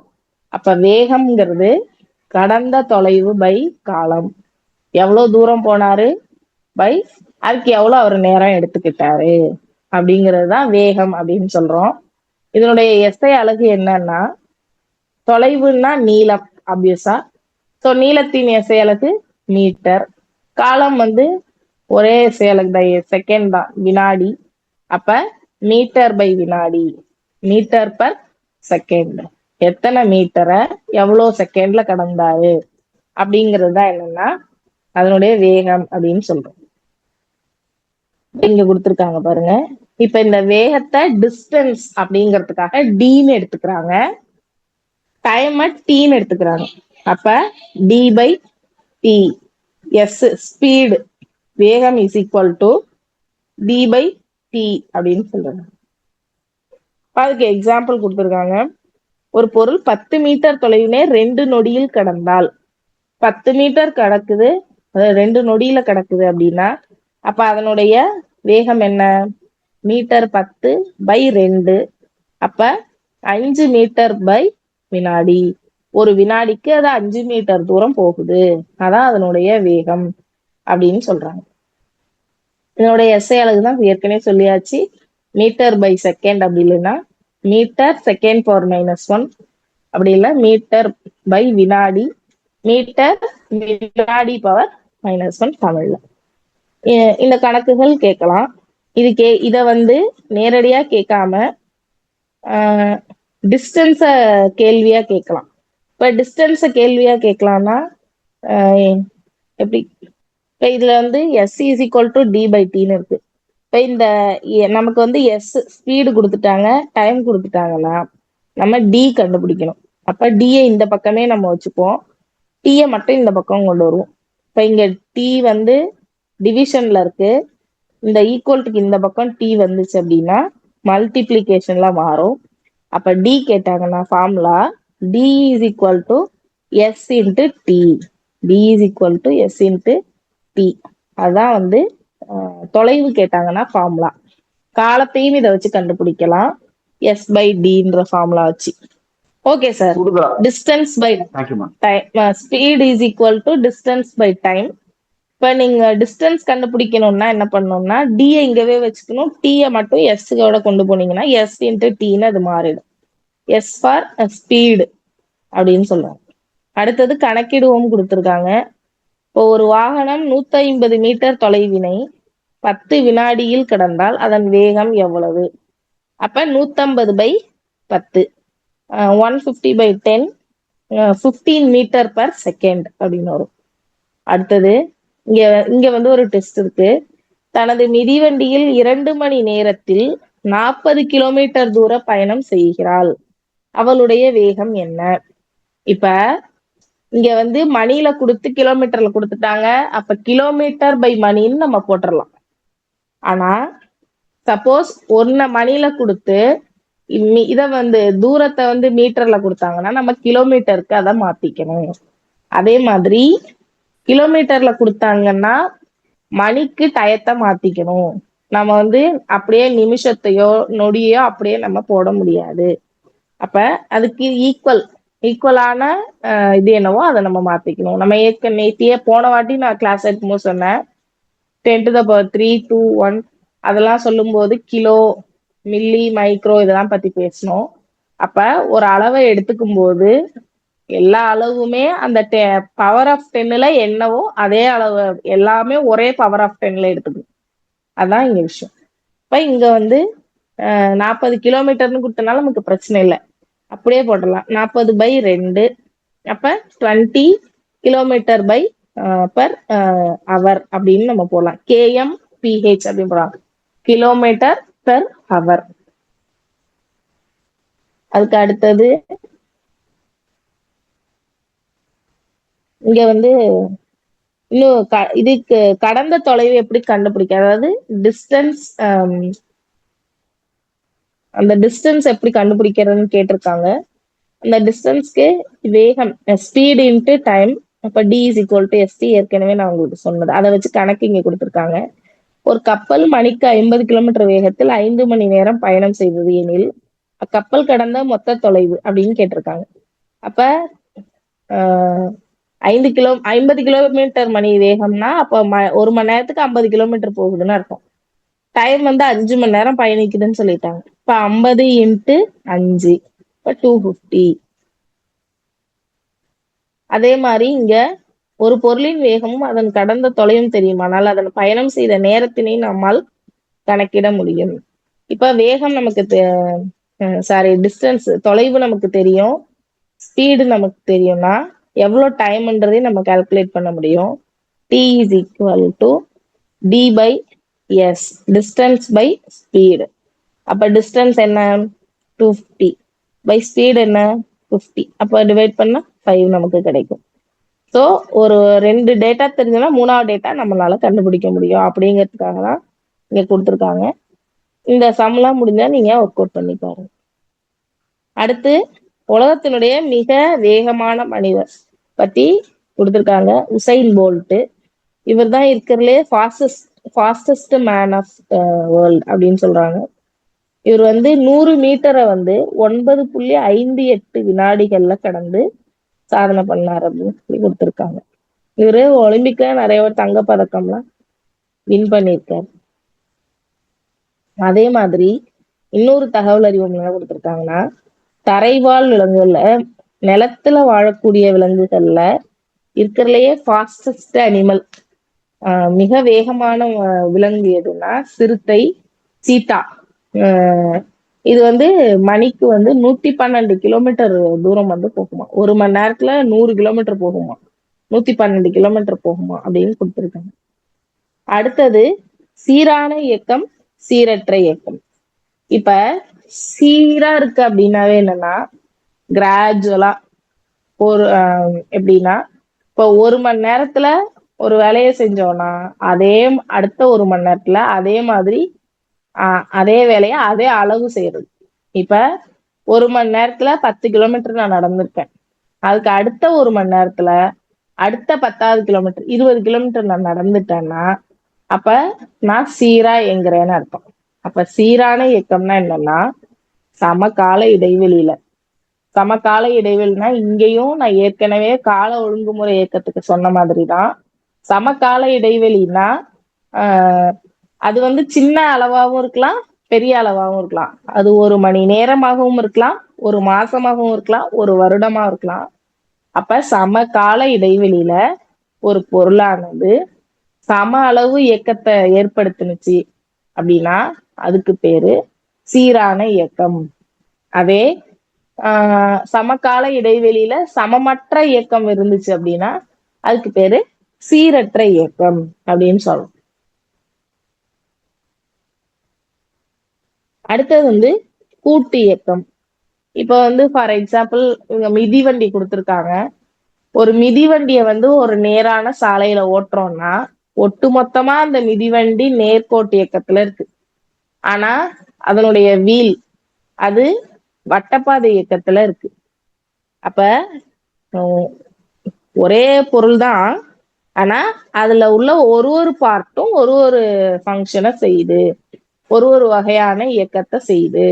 அப்ப வேகம்ங்கிறது கடந்த தொலைவு பை காலம், எவ்வளவு தூரம் போனாரு பை அதுக்கு எவ்வளவு அவர் நேரம் எடுத்துக்கிட்டாரு அப்படிங்கிறது தான் வேகம் அப்படின்னு சொல்றோம். இதனுடைய எஸ்ஐ அலகு என்னன்னா தொலைவுன்னா நீளம் ஆப்வியஸா. ஸோ நீளத்தின் எஸ்ஐ அலகு மீட்டர். காலம் வந்து ஒரே எஸ்ஐ அலகு செகண்ட் தான், வினாடி. அப்ப மீட்டர் பை வினாடி, மீட்டர் பர் செகண்ட். எத்தனை மீட்டரை எவ்வளவு செகண்ட்ல கடந்தாரு அப்படிங்கிறது தான் என்னன்னா அதனுடைய வேகம் அப்படின்னு சொல்றோம். இங்க கொடுத்துருக்காங்க பாருங்க. இப்ப இந்த வேகத்தை டிஸ்டன்ஸ் அப்படிங்கிறதுக்காக டீன்னு எடுத்துக்கிறாங்க, டைம் டீன்னு எடுத்துக்கிறாங்க. அப்ப D by T S speed வேகம் is equal to D by T அப்படின்னு சொல்றாங்க. அதுக்கு எக்ஸாம்பிள் கொடுத்துருக்காங்க. ஒரு பொருள் 10 மீட்டர் தொலைவினை 2 நொடியில் கடந்தால், 10 மீட்டர் கடக்குது, 2 நொடியில கடக்குது அப்படின்னா அப்ப அதனுடைய வேகம் என்ன? Metre 10 by 2. அப்ப 5 மீட்டர் பை வினாடி. ஒரு வினாடிக்கு அது 5 மீட்டர் தூரம் போகுது, அதான் அதனுடைய வேகம் அப்படின்னு சொல்றாங்க. இதனுடைய எஸ்ஐ அலகுதான் ஏற்கனவே சொல்லியாச்சு, மீட்டர் பை செகண்ட். அப்படி இல்லைன்னா மீட்டர் செகண்ட் பவர் -1, அப்படி இல்லை மீட்டர் பை வினாடி, மீட்டர் வினாடி பவர் -1 தமிழ்ல. இந்த கணக்குகள் கேட்கலாம். இத வந்து நேரடியா கேட்காம டிஸ்டன்ஸ கேள்வியா கேட்கலாம். இப்ப டிஸ்டன்ஸ கேள்வியா கேட்கலாம்னா எப்படி? இப்ப இதுல வந்து S is equal to D by டின்னு இருக்கு. இப்ப இந்த நமக்கு வந்து எஸ் ஸ்பீடு கொடுத்துட்டாங்க, டைம் கொடுத்துட்டாங்கன்னா நம்ம டி கண்டுபிடிக்கணும். அப்ப டியை இந்த பக்கமே நம்ம வச்சுப்போம், டீயை மட்டும் இந்த பக்கம் கொண்டு வருவோம். இப்ப இங்க டி வந்து டிவிஷன்ல இருக்கு, இந்த ஈக்குவல்ட்டுக்கு இந்த பக்கம் டி வந்துச்சு அப்படின்னா மல்டிப்ளிகேஷன்ல மாறும். அப்ப டி கேட்டாங்கன்னா formula D is equal to S into T. D is equal to S into T. அதான் வந்து தொலைவு கேட்டாங்கன்னா ஃபார்முலா. காலத்தையும் இதை வச்சு கண்டுபிடிக்கலாம், எஸ் பை டின்ற ஃபார்முலா வச்சு. Okay sir. Distance by time, speed is equal to distance by time. இப்ப நீங்க டிஸ்டன்ஸ் கண்டுபிடிக்கணும்னா என்ன பண்ணணும்னா டியை இங்கவே வச்சுக்கணும், டீயை மட்டும் எஸ்ஸோட கொண்டு போனீங்கன்னா எஸ் இன்ட்டு டீன்னு அது மாறிடும். எஸ் ஃபார் ஸ்பீடு அப்படின்னு சொல்லுவாங்க. அடுத்தது கணக்கிடுவோம் கொடுத்துருக்காங்க. இப்போ ஒரு வாகனம் 150 மீட்டர் தொலைவினை 10 வினாடியில் கடந்தால் அதன் வேகம் எவ்வளவு? அப்ப 150 by 10, 150 by 10, 15 metre per second அப்படின்னு வரும். அடுத்தது இங்க வந்து ஒரு டெஸ்ட் இருக்கு. தனது மிதிவண்டியில் 2 மணி நேரத்தில் 40 கிலோமீட்டர் தூர பயணம் செய்கிறாள், அவளுடைய வேகம் என்ன? இப்ப இங்க வந்து மணில கொடுத்து கிலோமீட்டர்ல கொடுத்துட்டாங்க, அப்ப கிலோமீட்டர் பை மணின்னு நம்ம போட்டுடலாம். ஆனா சப்போஸ் 1 மணில கொடுத்து இத வந்து தூரத்தை வந்து மீட்டர்ல கொடுத்தாங்கன்னா நம்ம கிலோமீட்டருக்கு அதை மாத்திக்கணும். அதே மாதிரி கிலோமீட்டர்ல கொடுத்தாங்கன்னா மணிக்கு டயத்தை மாத்திக்கணும். நம்ம வந்து அப்படியே நிமிஷத்தையோ நொடியோ அப்படியே நம்ம போட முடியாது. அப்ப அதுக்கு ஈக்குவல் ஈக்குவலான இது என்னவோ அதை நம்ம மாத்திக்கணும். நம்ம நேத்தியே போன வாட்டி நான் கிளாஸ் எடுக்கும்போது சொன்னேன் 10⁻³ 2 1 அதெல்லாம் சொல்லும்போது கிலோ, மில்லி, மைக்ரோ இதெல்லாம் பத்தி பேசணும். அப்ப ஒரு அளவை எடுத்துக்கும் போது எல்லா அளவுமே அந்த பவர் ஆஃப் 10ல என்னவோ அதே அளவு எல்லாமே ஒரே பவர் ஆஃப் 10ல எடுத்துக்கணும். அதான் இங்க விஷயம். இப்ப இங்க வந்து 40 கிலோமீட்டர்னு கொடுத்தனால நமக்கு பிரச்சனை இல்லை, அப்படியே போட்டுடலாம். 40/2 அப்ப 20 கிலோமீட்டர் பை பர் அவர் அப்படின்னு நம்ம போடலாம். KMPH அப்படின்னு போடலாம், கிலோமீட்டர் பெர் ஹவர். அதுக்கு அடுத்தது இங்க வந்து இன்னும் இதுக்கு கடந்த தொலைவு எப்படி கண்டுபிடிக்க, அதாவது டிஸ்டன்ஸ், அந்த டிஸ்டன்ஸ் எப்படி கண்டுபிடிக்கிறதுன்னு கேட்டிருக்காங்க. அந்த டிஸ்டன்ஸ்க்கு வேகம் ஸ்பீட் இன்ட்டு டைம். அப்ப D is equal to ST ஏற்கனவே நான் உங்களுக்கு சொன்னது. அதை வச்சு கணக்கு இங்க கொடுத்துருக்காங்க. ஒரு கப்பல் மணிக்கு 50 கிலோமீட்டர் வேகத்தில் 5 மணி நேரம் பயணம் செய்தது எனில் அக்கப்பல் கடந்த மொத்த தொலைவு அப்படின்னு கேட்டிருக்காங்க. அப்ப 50 கிலோமீட்டர் மணி வேகம்னா அப்ப 1 மணி நேரத்துக்கு 50 கிலோமீட்டர் போகுதுன்னு அர்த்தம். டைம் வந்து 5 மணி நேரம் பயணிக்குதுன்னு சொல்லிட்டாங்க. இப்ப 50 × 5 இப்ப 250. அதே மாதிரி இங்க ஒரு பொருளின் வேகமும் அதன் கடந்த தொலைவும் தெரியுமானால் அதன் பயணம் செய்த நேரத்தினை நம்மால் கணக்கிட முடியும். இப்ப வேகம் நமக்கு டிஸ்டன்ஸ் தொலைவு நமக்கு தெரியும், ஸ்பீடு நமக்கு தெரியும்னா எவ்வளவு டைம்ன்றதையும் நம்ம கால்குலேட் பண்ண முடியும். T is equal to D/S, distance by speed. அப்ப டிஸ்டன்ஸ் என்ன 250 பை ஸ்பீடு என்ன 50. அப்ப டிவைட் பண்ணா 5 நமக்கு கிடைக்கும். ஸோ ஒரு 2 டேட்டா தெரிஞ்சோம்னா 3வது டேட்டா நம்மளால கண்டுபிடிக்க முடியும். அப்படிங்கிறதுக்காக தான் இங்க கொடுத்துருக்காங்க. இந்த சம்லாம் முடிஞ்சா நீங்க ஒர்க் அவுட் பண்ணி பாருங்க. அடுத்து உலகத்தினுடைய மிக வேகமான மனிதர் பத்தி கொடுத்துருக்காங்க, உசைன் போல்ட். இவர் தான் இருக்கிறதுலே ஃபாஸ்டஸ்ட் மேன் ஆஃப் வேர்ல்ட் அப்படின்னு சொல்றாங்க. இவர் வந்து 100 மீட்டரை வந்து 9.58 வினாடிகள்ல கடந்து சாதனை பண்ணார் அப்படின்னு சொல்லி கொடுத்துருக்காங்க. இவரு ஒலிம்பிக்ல நிறைய தங்க பதக்கம்லாம் வின் பண்ணியிருக்காரு. அதே மாதிரி இன்னொரு தகவல் அறிவும் என்ன கொடுத்துருக்காங்கன்னா, தரைவாழ் விலங்குகள்ல நிலத்துல வாழக்கூடிய விலங்குகள்ல இருக்கிறதுலயே ஃபாஸ்டஸ்ட் அனிமல், மிக வேகமான விலங்கு எதுன்னா சிறுத்தை, சீட்டா. இது வந்து மணிக்கு வந்து 112 கிலோமீட்டர் தூரம் வந்து போகுமா, 1 மணி நேரத்துல 100 கிலோமீட்டர் போகுமா, 112 கிலோமீட்டர் போகுமா அப்படின்னு கொடுத்துருக்காங்க. அடுத்தது சீரான இயக்கம், சீரற்ற இயக்கம். இப்ப சீரா இருக்கு அப்படின்னாவே என்னன்னா கிராஜுவலா ஒரு எப்படின்னா இப்போ 1 மணி நேரத்துல ஒரு வேலையை செஞ்சோம்னா அதே அடுத்த 1 மணி நேரத்துல அதே மாதிரி அதே வேலையை அதே அளவு செய்யறது. இப்ப 1 மணி நேரத்துல 10 கிலோமீட்டர் நான் நடந்திருக்கேன், அதுக்கு அடுத்த 1 மணி நேரத்துல அடுத்த 10வது கிலோமீட்டர் 20 கிலோமீட்டர் நான் நடந்துட்டேன்னா அப்ப நான் சீரா இயங்குறேன்னு அர்த்தம். அப்ப சீரான இயக்கம்னா என்னன்னா சமகால இடைவெளியில, சமகால இடைவெளினா இங்கேயும் நான் ஏற்கனவே கால ஒழுங்குமுறை இயக்கத்துக்கு சொன்ன மாதிரிதான். சமகால இடைவெளினா அது வந்து சின்ன அளவாகவும் இருக்கலாம், பெரிய அளவாகவும் இருக்கலாம். அது 1 மணி நேரமாகவும் இருக்கலாம், 1 மாசமாகவும் இருக்கலாம், 1 வருடமா இருக்கலாம். அப்ப சமகால இடைவெளியில ஒரு பொருளானது சம அளவு இயக்கத்தை ஏற்படுத்துனுச்சு அப்படின்னா அதுக்கு பேரு சீரான இயக்கம். அதே சமகால இடைவெளியில சமமற்ற இயக்கம் இருந்துச்சு அப்படின்னா அதுக்கு பேரு சீரற்ற இயக்கம் அப்படின்னு சொல்றோம். அடுத்தது வந்து கூட்டு இயக்கம். இப்ப வந்து ஃபார் எக்ஸாம்பிள் இவங்க மிதிவண்டி கொடுத்துருக்காங்க. ஒரு மிதிவண்டியை வந்து ஒரு நேரான சாலையில ஓட்டுறோம்னா ஒட்டுமொத்தமா அந்த மிதிவண்டி நேர்கோட்டு இயக்கத்துல இருக்கு. ஆனா அதனுடைய வீல் அது வட்டப்பாதை இயக்கத்துல இருக்கு. அப்ப ஒரே பொருள் தான், ஆனா அதுல உள்ள ஒரு பார்ட்டும் ஒரு ஃபங்க்ஷனை செய்யுது, ஒரு வகையான இயக்கத்தை செய்யுது,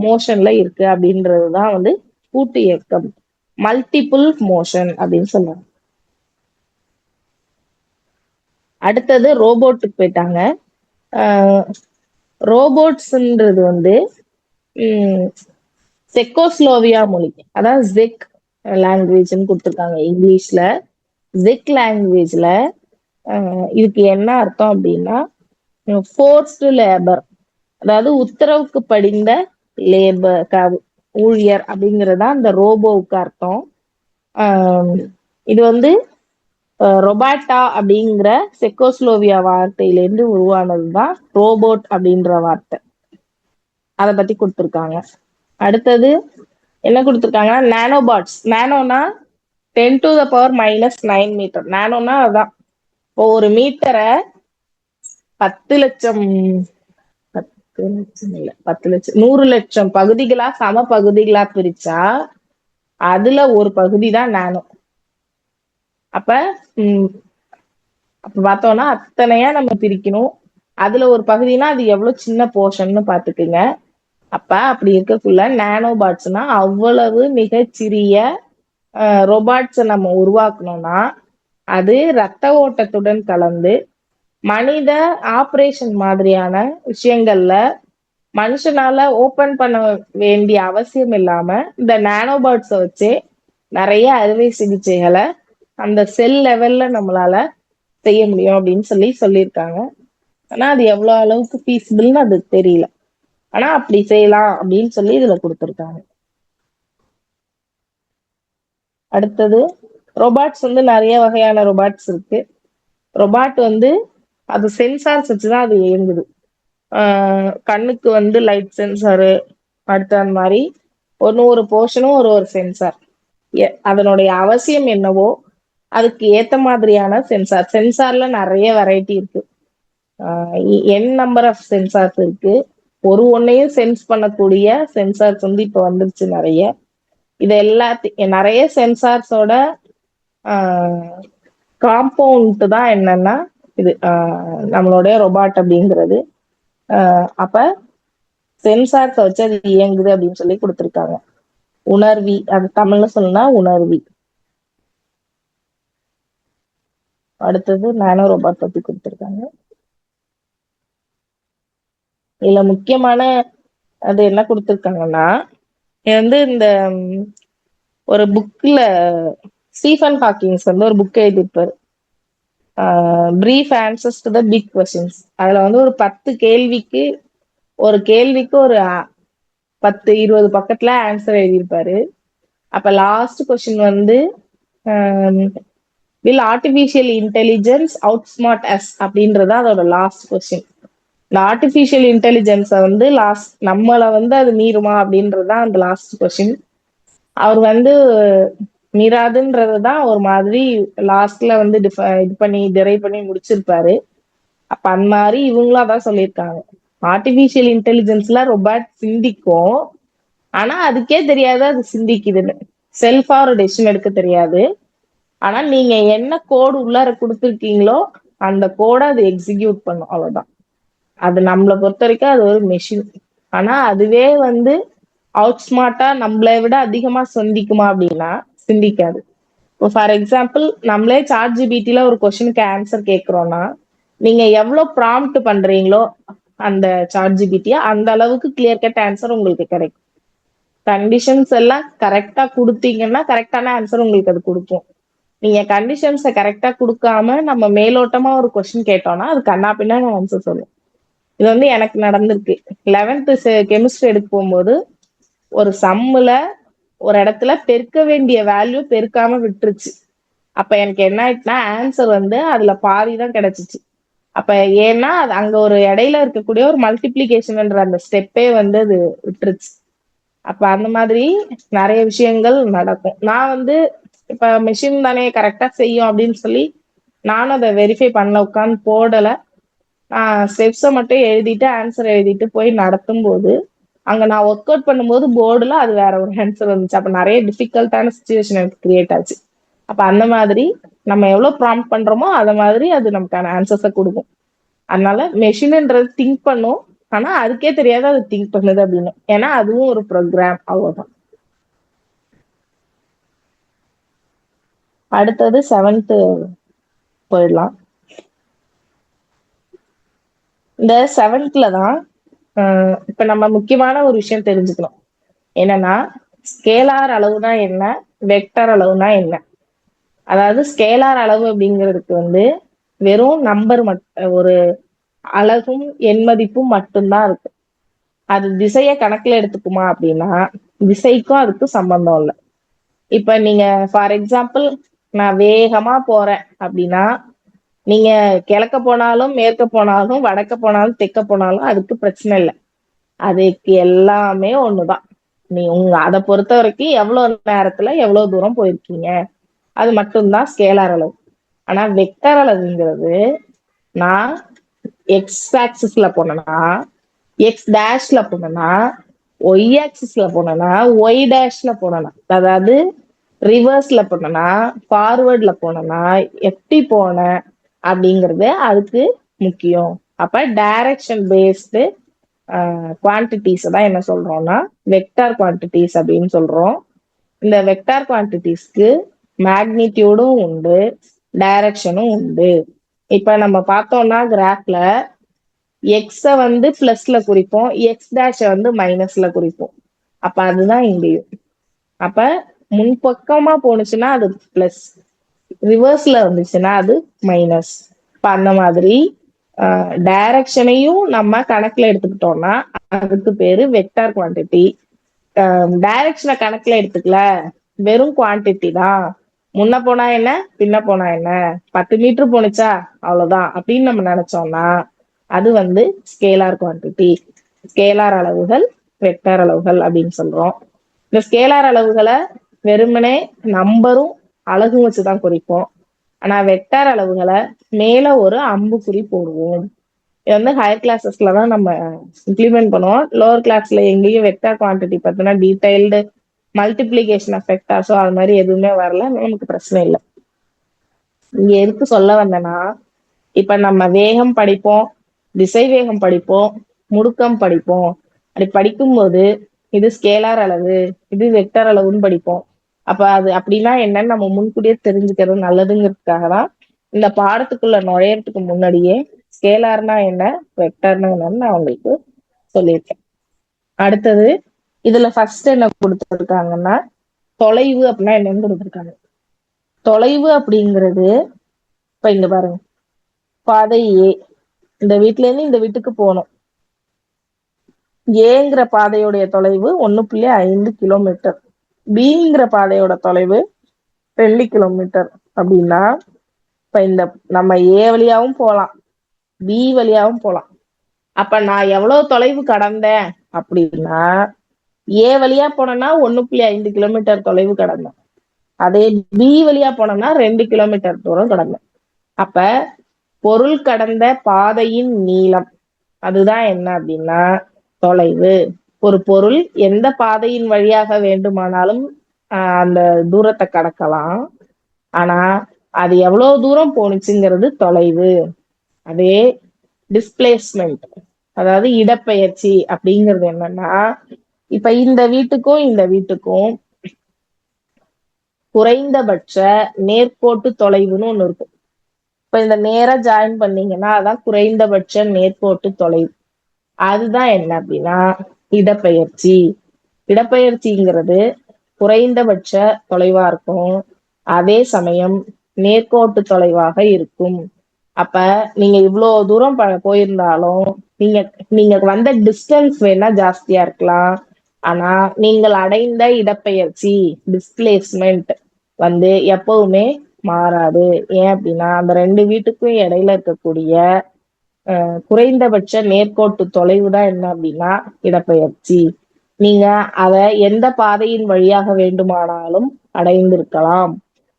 மோஷன்ல இருக்கு அப்படின்றதுதான் வந்து கூட்டு இயக்கம். மல்டிபிள் மோஷன் அப்படின்னு சொல்லுவாங்க. அடுத்தது ரோபோட்டுக்கு போயிட்டாங்க. ரோபோட்ஸ்ன்றது வந்து செக்கோஸ்லோவியா மொழி, அதாவது ஜெக் லாங்குவேஜ்னு கொடுத்துருக்காங்க இங்கிலீஷ்ல. ஜெக் லாங்குவேஜ்ல இதுக்கு என்ன அர்த்தம் அப்படின்னா ஃபோர்ஸ்டு லேபர், அதாவது உத்தரவுக்கு படிந்த லேபர் ஊழியர் அப்படிங்கறதா அந்த ரோபோவுக்கு அர்த்தம். இது வந்து ரொபாட்டா அப்படிங்கிற செக்கோஸ்லோவியா வார்த்தையிலேருந்து உருவானதுதான் ரோபோட் அப்படின்ற வார்த்தை. அதை பத்தி கொடுத்துருக்காங்க. அடுத்தது என்ன கொடுத்துருக்காங்க, நானோபாட்ஸ். நானோனா 10⁻⁻9 மீட்டர். நானோனா அதான் இப்போ ஒரு மீட்டரை 10 லட்சம் 10 லட்சம் 100 லட்சம் பகுதிகளா சம பகுதிகளா பிரிச்சா அதுல ஒரு பகுதி தான் நானோ. அப்ப பார்த்தோம்னா அத்தனையா நம்ம பிரிக்கணும். அதுல ஒரு பகுதினா அது எவ்வளவு சின்ன போர்ஷன்னு பாத்துக்குங்க. அப்ப அப்படி இருக்கக்குள்ள நானோபாட்ஸ்னா அவ்வளவு மிகச்சிறிய ரோபாட்ஸை நம்ம உருவாக்கணும்னா அது ரத்த ஓட்டத்துடன் கலந்து மனித ஆபரேஷன் மாதிரியான விஷயங்கள்ல மனுஷனால ஓபன் பண்ண வேண்டிய அவசியம் இல்லாம இந்த நானோபாட்ஸை வச்சு நிறைய அறுவை சிகிச்சைகளை அந்த செல் லெவல்ல நம்மளால செய்ய முடியும் அப்படின்னு சொல்லியிருக்காங்க. ஆனா அது எவ்வளவு அளவுக்கு ஃபீஸிபிள்னு அது தெரியல. ஆனா அப்படி செய்யலாம் அப்படின்னு சொல்லி இதுல கொடுத்துருக்காங்க. அடுத்தது ரொபாட்ஸ் வந்து நிறைய வகையான ரொபாட்ஸ் இருக்கு. ரொபாட் வந்து அது சென்சார்ஸ் வச்சுதான் அது இயங்குது. கண்ணுக்கு வந்து லைட் சென்சாரு, அடுத்த அந்த மாதிரி ஒரு போர்ஷனும் ஒரு சென்சார். அதனுடைய அவசியம் என்னவோ அதுக்கு ஏத்த மாதிரியான சென்சார்ல நிறைய வெரைட்டி இருக்கு. என் நம்பர் ஆஃப் சென்சார்ஸ் இருக்கு. ஒன்னையும் சென்ஸ் பண்ணக்கூடிய சென்சார்ஸ் வந்து இப்ப வந்துருச்சு நிறைய. இது எல்லாத்தையும் நிறைய சென்சார்ஸோட காம்பவுண்ட் தான் என்னன்னா இது நம்மளுடைய ரொபாட் அப்படிங்கிறது. அப்ப சென்சார்ஸை வச்சு அது இயங்குது அப்படின்னு சொல்லி கொடுத்துருக்காங்க. உணர்வி, அது தமிழ்ல சொல்லணும்னா உணர்வி. அடுத்தது நானோ ரோபாட் பத்தி கொடுத்துருக்காங்க. இதுல முக்கியமான அது என்ன கொடுத்துருக்காங்கன்னா வந்து இந்த ஒரு புக்ல ஸ்டீஃபன் ஹாக்கிங்ஸ் வந்து ஒரு புக் எழுதியிருப்பாரு, brief answers to the big questions. அதுல வந்து ஒரு 10 கேள்விக்கு ஒரு 10-20 பக்கத்துல ஆன்சர் எழுதியிருப்பாரு. அப்ப லாஸ்ட் கொஸ்டின் வந்து will artificial intelligence outsmart us அப்படின்றத அதோட லாஸ்ட் கொஸ்டின். இந்த ஆர்டிபிஷியல் இன்டெலிஜென்ஸை வந்து நம்மளை வந்து அது மீறுமா அப்படின்றதுதான் அந்த லாஸ்ட் கொஸ்டின். அவர் வந்து மீறாதுன்றதுதான் ஒரு மாதிரி லாஸ்ட்ல வந்து இது பண்ணி டிரைவ் பண்ணி முடிச்சிருப்பாரு. அப்ப அந்த மாதிரி இவங்களும் அதான் சொல்லியிருக்காங்க, ஆர்டிபிஷியல் இன்டெலிஜென்ஸ்ல ரொபாட் சிந்திக்கும், ஆனா அதுக்கே தெரியாது அது சிந்திக்குதுன்னு. செல்ஃபா ஒரு டெசிஷன் எடுக்க தெரியாது. ஆனா நீங்க என்ன கோடு உள்ளார கொடுத்துருக்கீங்களோ அந்த கோடை அது எக்ஸிக்யூட் பண்ணும், அவ்வளவுதான். அது நம்மளை பொறுத்த வரைக்கும் அது ஒரு மெஷின். ஆனா அதுவே வந்து அவுட் ஸ்மார்ட்டா நம்மளை விட அதிகமா சிந்திக்குமா அப்படின்னா சிந்திக்காது. இப்போ ஃபார் எக்ஸாம்பிள் நம்மளே ChatGPT ஒரு கொஸ்டினுக்கு ஆன்சர் கேட்கிறோம்னா நீங்க எவ்வளவு ப்ராம்ப்ட் பண்றீங்களோ அந்த ChatGPT அந்த அளவுக்கு கிளியர் கட் ஆன்சர் உங்களுக்கு கிடைக்கும். கண்டிஷன்ஸ் எல்லாம் கரெக்டா கொடுத்தீங்கன்னா கரெக்டான ஆன்சர் உங்களுக்கு அது கொடுக்கும். நீங்க கண்டிஷன்ஸை கரெக்டா கொடுக்காம நம்ம மேலோட்டமா ஒரு கொஸ்டின் கேட்டோம்னா அது கண்ணா பின்னான்னு ஆன்சர் சொல்லும். இது வந்து எனக்கு நடந்திருக்கு. 11th கெமிஸ்ட்ரி எடுக்க போகும்போது ஒரு சம்முல ஒரு இடத்துல பெருக்க வேண்டிய வேல்யூ பெருக்காம விட்டுருச்சு. அப்ப எனக்கு என்ன ஆயிடுச்சுன்னா ஆன்சர் வந்து அதுல பாதிதான் கிடைச்சிச்சு. அப்ப ஏன்னா அது அங்க ஒரு இடையில இருக்கக்கூடிய ஒரு மல்டிப்ளிகேஷன்ன்ற அந்த ஸ்டெப்பே வந்து அது விட்டுருச்சு. அப்ப அந்த மாதிரி நிறைய விஷயங்கள் நடக்கும். நான் வந்து இப்ப மெஷின் தானே கரெக்டா செய்யும் அப்படின்னு சொல்லி நானும் அதை வெரிஃபை பண்ணல, உட்காந்து போடல. ஸ்டெப்ஸை மட்டும் எழுதிட்டு ஆன்சர் எழுதிட்டு போய் நடத்தும் போது அங்க நான் ஒர்க் அவுட் பண்ணும்போது போர்டுல அது வேற ஒரு ஆன்சர் வந்துச்சு. அப்ப நிறைய டிஃபிகல்ட்டான சுச்சுவேஷன் எனக்கு கிரியேட் ஆச்சு. அப்ப அந்த மாதிரி நம்ம எவ்வளவு ப்ராம்ப்ட் பண்றோமோ அத மாதிரி அது நமக்கான ஆன்சர்ஸை கொடுக்கும். அதனால மெஷின்ன்றது திங்க் பண்ணும், ஆனா அதுக்கே தெரியாது அது திங்க் பண்ணுது அப்படின்னு. ஏன்னா அதுவும் ஒரு ப்ரோக்ராம், அவ்வளவுதான். அடுத்தது 7th போயிடலாம். இந்த 7th தான் இப்ப நம்ம முக்கியமான ஒரு விஷயம் தெரிஞ்சுக்கணும். என்னன்னா, ஸ்கேலார் அளவுனா என்ன, வெக்டர் அளவுனா என்ன? அதாவது ஸ்கேலார் அளவு அப்படிங்கிறதுக்கு வந்து வெறும் நம்பர் ஒரு அலகும் எண் மதிப்பும் மட்டும்தான் இருக்கு. அது திசைய கணக்குல எடுத்துக்குமா அப்படின்னா, திசைக்கும் அதுக்கும் சம்பந்தம் இல்லை. இப்ப நீங்க ஃபார் எக்ஸாம்பிள் நான் வேகமா போறேன் அப்படின்னா, நீங்க கிழக்க போனாலும், மேற்க போனாலும், வடக்க போனாலும், தெற்க போனாலும் அதுக்கு பிரச்சனை இல்லை. அதுக்கு எல்லாமே ஒண்ணுதான். அதை பொறுத்த வரைக்கும் எவ்வளவு நேரத்துல எவ்வளவு தூரம் போயிருக்கீங்க, அது மட்டும்தான் ஸ்கேலார் அளவு. ஆனா வெக்டர் அளவுங்கிறது, நான் எக்ஸ் ஆக்சிஸ்ல போனேன்னா எக்ஸ் டேஷ்ல போனேன்னா, ஒய் ஆக்சிஸ்ல போனேன்னா ஒய் டேஷ்ல போனேன்னா, அதாவது ரிவர்ஸ்ல போனேன்னா, ஃபார்வர்ட்ல போனேன்னா, எப்படி போனேன் அப்படிங்கிறது அதுக்கு முக்கியம். அப்ப டைரக்ஷன் பேஸ்டு குவான்டிட்டிஸ் தான் என்ன சொல்றோம்னா வெக்டார் குவான்டிட்டிஸ் அப்படின்னு சொல்றோம். இந்த வெக்டார் குவான்டிட்டிஸ்க்கு மேக்னிடியூடும் உண்டு, டைரக்ஷனும் உண்டு. இப்ப நம்ம பார்த்தோம்னா கிராஃப்ல எக்ஸ வந்து பிளஸ்ல குறிப்போம், எக்ஸ் டேஷ வந்து மைனஸ்ல குறிப்போம். அப்ப அதுதான் இங்கேயும். அப்ப முன்பக்கமா போனுச்சுன்னா அது பிளஸ், ரிவர்ஸ்ல வந்துச்சுன்னா அது மைனஸ். இப்ப அந்த மாதிரி டைரக்ஷனையும் நம்ம கணக்குல எடுத்துக்கிட்டோம்னா அதுக்கு பேரு வெக்டார் குவான்டிட்டி. டைரக்ஷனை கணக்குல எடுத்துக்கல, வெறும் குவான்டிட்டி தான், முன்ன போனா என்ன பின்ன போனா என்ன, 10 மீட்டர் போனுச்சா அவ்வளவுதான் அப்படின்னு நம்ம நினைச்சோம்னா அது வந்து ஸ்கேலார் குவான்டிட்டி. ஸ்கேலார் அளவுகள், வெக்டார் அளவுகள் அப்படின்னு சொல்றோம். இந்த ஸ்கேலார் அளவுகளை வெறுமனே நம்பரும் அலகும் வச்சுதான் குறிப்போம். ஆனா வெக்டார் அளவுகளை மேல ஒரு அம்புக்குறி போடுவோம். இது வந்து ஹையர் கிளாஸஸ்ல தான் நம்ம இம்ப்ளிமெண்ட் பண்ணுவோம். லோவர் கிளாஸ்ல எங்கேயும் வெக்டார் குவான்டிட்டி பார்த்தோன்னா டீடைல்டு மல்டிப்ளிகேஷன் ஆஃப் வெக்டார்ஸோ அது மாதிரி எதுவுமே வரல, நமக்கு பிரச்சனை இல்லை. இங்க எதுக்கு சொல்ல வந்தேன்னா, இப்ப நம்ம வேகம் படிப்போம், திசை வேகம் படிப்போம், முடுக்கம் படிப்போம். அப்படி படிக்கும்போது இது ஸ்கேலார் அளவு, இது வெக்டர் அளவுன்னு படிப்போம். அப்ப அது அப்படின்னா என்னன்னு நம்ம முன்கூட்டியே தெரிஞ்சுக்கிறது நல்லதுங்கிறதுக்காக தான் இந்த பாடத்துக்குள்ள நுழையறதுக்கு முன்னாடியே ஸ்கேலார்னா என்ன, வெக்டர்னா என்னன்னு நான் உங்களுக்கு சொல்லியிருக்கேன். அடுத்தது இதுல ஃபர்ஸ்ட் என்ன கொடுத்துருக்காங்கன்னா, தொலைவு அப்படின்னா என்னன்னு கொடுத்துருக்காங்க. தொலைவு அப்படிங்கிறது இப்ப இங்க பாருங்க, பாதை ஏ, இந்த வீட்டுல இருந்து இந்த வீட்டுக்கு போகணும். ஏங்கிற பாதையுடைய தொலைவு 1.5 கிலோமீட்டர், பிங்கிற பாதையோட தொலைவு 2 கிலோமீட்டர். அப்படின்னா இப்ப இந்த நம்ம ஏ வழியாவும் போகலாம், பி வழியாவும் போகலாம். அப்ப நான் எவ்வளவு தொலைவு கடந்தேன் அப்படின்னா, ஏ வழியா போனேன்னா 1.5 கிலோமீட்டர் தொலைவு கடந்தேன், அதே பி வழியா போனோம்னா 2 கிலோமீட்டர் தூரம் கடந்தேன். அப்ப பொருள் கடந்த பாதையின் நீளம் அதுதான் என்ன அப்படின்னா தொலைவு. ஒரு பொருள் எந்த பாதையின் வழியாக வேண்டுமானாலும் அந்த தூரத்தை கடக்கலாம், ஆனா அது எவ்வளவு தூரம் போனுச்சுங்கிறது தொலைவு. அதே டிஸ்பிளேஸ்மெண்ட், அதாவது இடப்பெயர்ச்சி அப்படிங்கிறது என்னன்னா, இப்ப இந்த வீட்டுக்கும் இந்த வீட்டுக்கும் குறைந்தபட்ச நேர்கோட்டு தொலைவுன்னு ஒண்ணு இருக்கும். இப்ப இந்த நேரா ஜாயின் பண்ணீங்கன்னா அதான் குறைந்தபட்ச நேர்கோட்டு தொலைவு. அதுதான் என்ன அப்படின்னா இடப்பெயர்ச்சி. இடப்பெயர்ச்சிங்கிறது குறைந்தபட்ச தொலைவா இருக்கும், அதே சமயம் நேர்கோட்டு தொலைவாக இருக்கும். அப்ப நீங்க இவ்வளவு தூரம் போயிருந்தாலும் நீங்க நீங்க வந்த டிஸ்டன்ஸ் வேணா ஜாஸ்தியா இருக்கலாம், ஆனா நீங்கள் அடைந்த இடப்பெயர்ச்சி டிஸ்பிளேஸ்மெண்ட் வந்து எப்பவுமே மாறாது. ஏன் அப்படின்னா அந்த 2 வீட்டுக்கும் இடையில இருக்கக்கூடிய குறைந்தபட்ச நேர்கோட்டு தொலைவு தான் என்ன அப்படின்னா இடப்பெயர்ச்சி. நீங்க அதை எந்த பாதையின் வழியாக வேண்டுமானாலும் அடைந்திருக்கலாம்.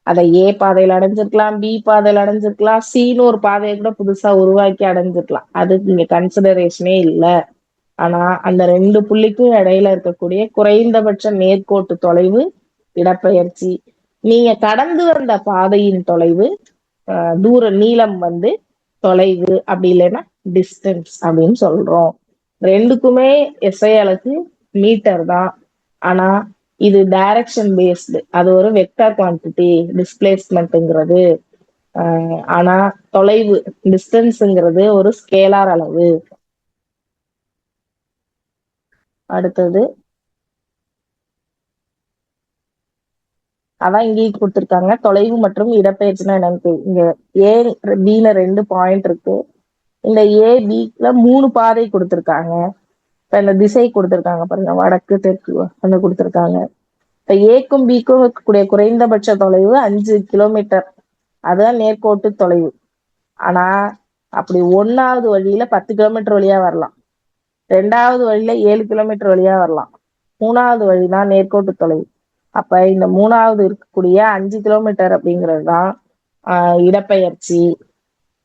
அதை ஏ பாதையில அடைஞ்சிருக்கலாம், பி பாதையில அடைஞ்சிருக்கலாம், சின்னு ஒரு பாதையை கூட புதுசா உருவாக்கி அடைஞ்சிருக்கலாம், அது இங்க கன்சிடரேஷனே இல்லை. ஆனா அந்த 2 புள்ளிக்கும் இடையில இருக்கக்கூடிய குறைந்தபட்ச நேர்கோட்டு தொலைவு இடப்பெயர்ச்சி. நீங்க கடந்து வந்த பாதையின் தொலைவு தூர நீளம் வந்து தொலைவு, அப்படி இல்லைன்னா டிஸ்டன்ஸ் அப்படின்னு சொல்றோம். ரெண்டுக்குமே எஸ்ஐ அலகு மீட்டர் தான். ஆனா இது டைரக்ஷன் பேஸ்டு, அது ஒரு வெக்டர் குவான்டிட்டி டிஸ்பிளேஸ்மெண்ட்ங்கிறது. ஆனா தொலைவு டிஸ்டன்ஸ்ங்கிறது ஒரு ஸ்கேலார் அளவு. அடுத்தது அதான் இங்கேயே கொடுத்திருக்காங்க, தொலைவு மற்றும் இடப்பெயர்ச்சினா என்னன்னு. இங்க ஏ பில 2 பாயிண்ட் இருக்கு. இந்த ஏ பில 3 பாதை கொடுத்திருக்காங்க. இப்ப இந்த திசை கொடுத்திருக்காங்க பாருங்க, வடக்கு தெற்கு வந்து கொடுத்திருக்காங்க. இப்ப ஏக்கும் பிக்கும் இருக்கக்கூடிய குறைந்தபட்ச தொலைவு 5 கிலோமீட்டர், அதுதான் நேர்கோட்டு தொலைவு. ஆனா அப்படி 1வது வழியில 10 கிலோமீட்டர் வழியா வரலாம், 2வது வழியில 7 கிலோமீட்டர் வழியா வரலாம், 3வது வழிதான் நேர்கோட்டு தொலைவு. அப்ப இந்த 3வது இருக்கக்கூடிய 5 கிலோமீட்டர் அப்படிங்கிறது தான் இடப்பெயர்ச்சி.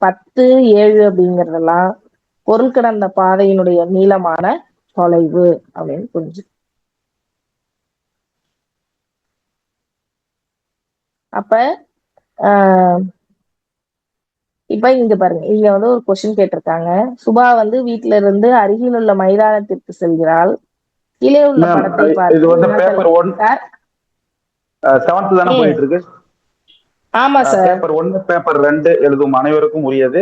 10, 7 அப்படிங்கறதெல்லாம் பொருள் கடந்த பாதையினுடைய நீளமான தொலைவு அப்படின்னு புரிஞ்சு. அப்ப இப்ப இங்க பாருங்க, இங்க வந்து ஒரு கொஸ்டின் கேட்டிருக்காங்க. சுபா வந்து வீட்டுல இருந்து அருகில் உள்ள மைதானத்திற்கு செல்கிறாள். கீழே உள்ள படத்தை பார்த்து 7th தானே போயிட்டு இருக்கு. ஆமா சார். பேப்பர் 1 பேப்பர் 2 எழுதும் அனைவருக்கும் உரியது.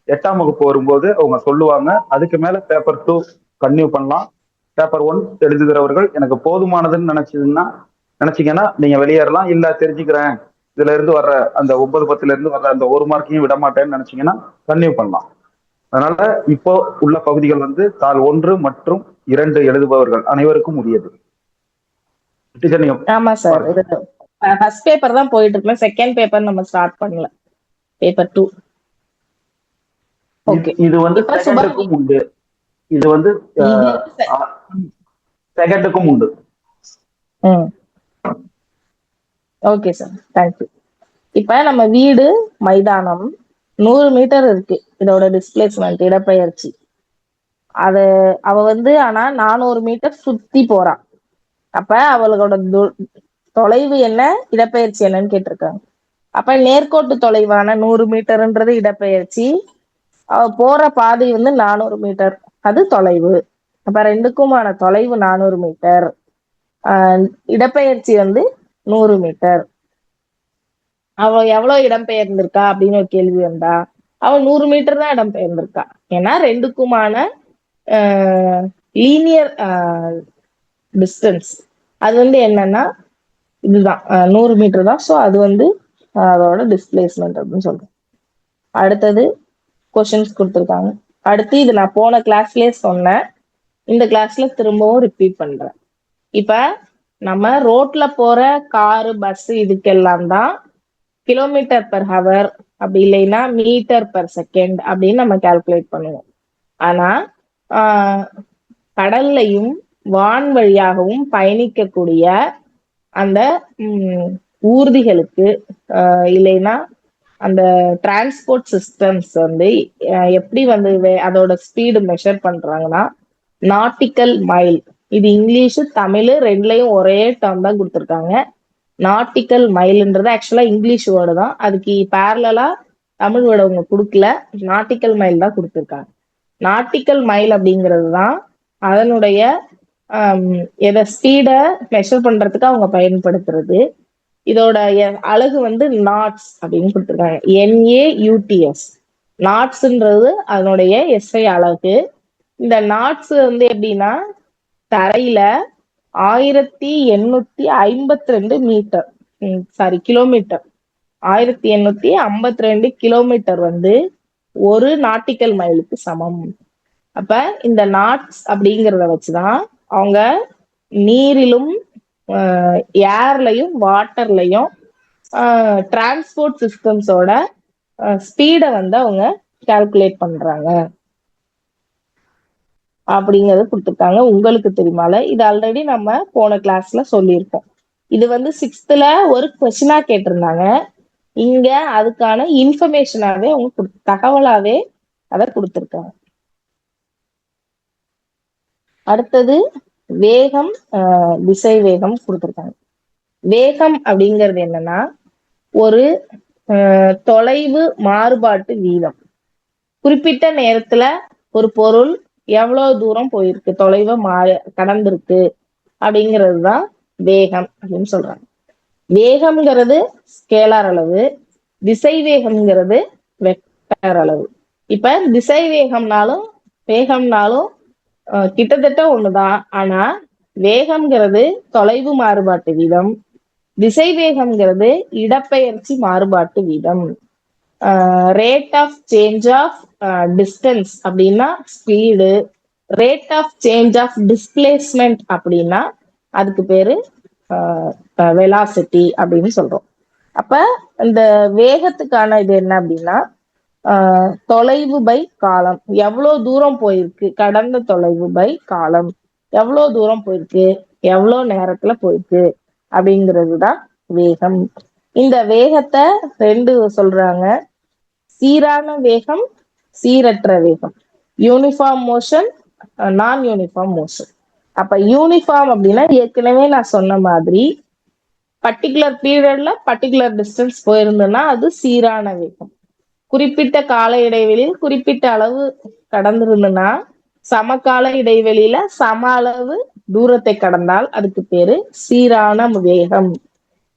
8ஆம் வகுப்பு வரும்போது அவங்க சொல்லுவாங்க. அதுக்கு மேல பேப்பர் 2 கன்டினியூ பண்ணலாம். பேப்பர் 1 எழுதுகிறவர்கள் எனக்கு போதுமானதுன்னு நினைச்சீங்கன்னா நீங்க வெளியேறலாம். இல்ல தெரிஞ்சுக்கிறேன், இதுல இருந்து வர்ற அந்த 9, 10ல இருந்து வர்ற அந்த 1 மார்க்கையும் விட மாட்டேன்னு நினைச்சீங்கன்னா கன்டினியூ பண்ணலாம். அதனால இப்போ உள்ள பகுதிகள் வந்து தாள் 1 மற்றும் 2 எழுதுபவர்கள் அனைவருக்கும் உரியது. ஆமா சார், ஃபர்ஸ்ட் பேப்பர் தான் போயிட்டு இருக்கு, செகண்ட் பேப்பர் நம்ம ஸ்டார்ட் பண்ணல, பேப்பர் 2. ஓகே, இது வந்து செகண்டுக்கும் உண்டு, இது வந்து செகண்டுக்கும் உண்டு. Okay sir, thank you. இப்ப நம்ம வீடு மைதானம் 100 மீட்டர் இருக்கு, இதோட டிஸ்பிளேஸ்மெண்ட் இடப்பெயர்ச்சி. அவ வந்து ஆனா 400 மீட்டர் சுத்தி போறான். அப்ப அவளோட தொலைவு என்ன, இடப்பெயர்ச்சி என்னன்னு கேட்டிருக்காங்க. அப்ப நேர்கோட்டு தொலைவான 100 மீட்டர்ன்றது இடப்பெயர்ச்சி, அவ போற பாதை வந்து 400 மீட்டர், அது தொலைவு. அப்ப ரெண்டுக்குமான தொலைவு 400 மீட்டர், இடப்பெயர்ச்சி வந்து 100 மீட்டர். அவ எவ்வளவு இடம்பெயர்ந்திருக்கா அப்படின்னு ஒரு கேள்வி வந்தா, அவ 100 மீட்டர் தான் இடம்பெயர்ந்திருக்கா. ஏன்னா ரெண்டுக்குமான லீனியர் டிஸ்டன்ஸ் அது வந்து என்னன்னா இதுதான் 100 மீட்டர் தான். ஸோ அது வந்து அதோட டிஸ்பிளேஸ்மெண்ட் அப்படின்னு சொல்றேன். அடுத்தது கொஸ்டின்ஸ் கொடுத்துருக்காங்க. அடுத்து இது நான் போன கிளாஸ்லயே சொன்னேன், இந்த கிளாஸ்ல திரும்பவும் ரிப்பீட் பண்றேன். இப்ப நம்ம ரோட்ல போற காரு, பஸ் இதுக்கெல்லாம் தான் கிலோமீட்டர் பெர் ஹவர் அப்படி இல்லைன்னா மீட்டர் பெர் செகண்ட் அப்படின்னு நம்ம கால்குலேட் பண்ணுவோம். ஆனா கடல்லையும் வான் வழியாகவும் பயணிக்கக்கூடிய அந்த ஊர்திகளுக்கு இல்லைன்னா அந்த டிரான்ஸ்போர்ட் சிஸ்டம்ஸ் வந்து எப்படி வந்து அதோட ஸ்பீடு மெஷர் பண்றாங்கன்னா நாட்டிக்கல் மைல். இது இங்கிலீஷ் தமிழ் ரெண்டுலயும் ஒரே டேர்ம் தான் கொடுத்துருக்காங்க. நாட்டிக்கல் மைல்ன்றது ஆக்சுவலா இங்கிலீஷ் வேர்டு தான், அதுக்கு பேரலா தமிழ் வேர்டு அவங்க கொடுக்கல, நாட்டிக்கல் மைல் தான் கொடுத்துருக்காங்க. நாட்டிக்கல் மைல் அப்படிங்கிறது தான் அதனுடைய ஸ்பீடை மெஷர் பண்றதுக்கு அவங்க பயன்படுத்துறது. இதோட அலகு வந்து நாட்ஸ் அப்படின்னு கொடுத்துருக்காங்க, NAUTS. நாட்ஸ்ன்றது அதனுடைய SI அலகு. இந்த நாட்ஸ் வந்து எப்படின்னா தரையில 1852 மீட்டர், கிலோமீட்டர், 1852 கிலோமீட்டர் வந்து ஒரு நாட்டிக்கல் மைலுக்கு சமம். அப்ப இந்த நாட்ஸ் அப்படிங்கிறத வச்சுதான் அவங்க நீரிலும் ஏர்லையும் வாட்டர்லையும் டிரான்ஸ்போர்ட் சிஸ்டம்ஸோட ஸ்பீடை வந்து அவங்க கால்குலேட் பண்றாங்க அப்படிங்கறது கொடுத்துருக்காங்க. உங்களுக்கு தெரியுமால, இது ஆல்ரெடி நம்ம போன கிளாஸ்ல சொல்லியிருக்கோம். இது வந்து 6th ஒரு கொஸ்டினா கேட்டிருந்தாங்க. இங்க அதுக்கான இன்ஃபர்மேஷனாவே அவங்க தகவலாவே அதை கொடுத்துருக்காங்க. அடுத்தது வேகம், திசை வேகம் கொடுத்துருக்காங்க. வேகம் அப்படிங்கிறது என்னன்னா ஒரு தொலைவு மாறுபாட்டு வீதம். குறிப்பிட்ட நேரத்துல ஒரு பொருள் எவ்வளவு தூரம் போயிருக்கு, தொலைவை கடந்திருக்கு அப்படிங்கிறது தான் வேகம் அப்படின்னு சொல்றாங்க. வேகம்ங்கிறது ஸ்கேலார் அளவு, திசை வேகம்ங்கிறது வெக்டார் அளவு. இப்ப திசை வேகம்னாலும் கிட்டத்தட்ட ஒண்ணுதான். ஆனா வேகம்ங்கிறது தொலைவு மாறுபாட்டு வீதம், திசை வேகம்ங்கிறது இடப்பெயர்ச்சி மாறுபாட்டு வீதம். Rate of change of distance அப்படின்னா speed, rate of change of displacement அப்படின்னா அதுக்கு பேரு வெலாசிட்டி அப்படின்னு சொல்றோம். அப்ப இந்த வேகத்துக்கான இது என்ன அப்படின்னா தொலைவு பை காலம், எவ்வளவு தூரம் போயிருக்கு, கடந்த தொலைவு பை காலம், எவ்வளவு தூரம் போயிருக்கு, எவ்வளவு நேரத்துல போயிருக்கு அப்படிங்கிறது தான் வேகம். இந்த வேகத்தை ரெண்டு சொல்றாங்க, சீரான வேகம், சீரற்ற வேகம், யூனிஃபார்ம் மோஷன், நான் யூனிஃபார்ம் மோஷன். அப்ப யூனிஃபார்ம் அப்படின்னா ஏற்கனவே நான் சொன்ன மாதிரி பர்டிகுலர் பீரியட்ல பர்டிகுலர் டிஸ்டன்ஸ் போயிருந்ததுன்னா அது சீரான வேகம். குறிப்பிட்ட கால இடைவெளியில் குறிப்பிட்ட அளவு கடந்திருந்ததுன்னா சமகால இடைவெளியில சம அளவு தூரத்தை கடந்தால் அதுக்கு பேரு சீரான வேகம்.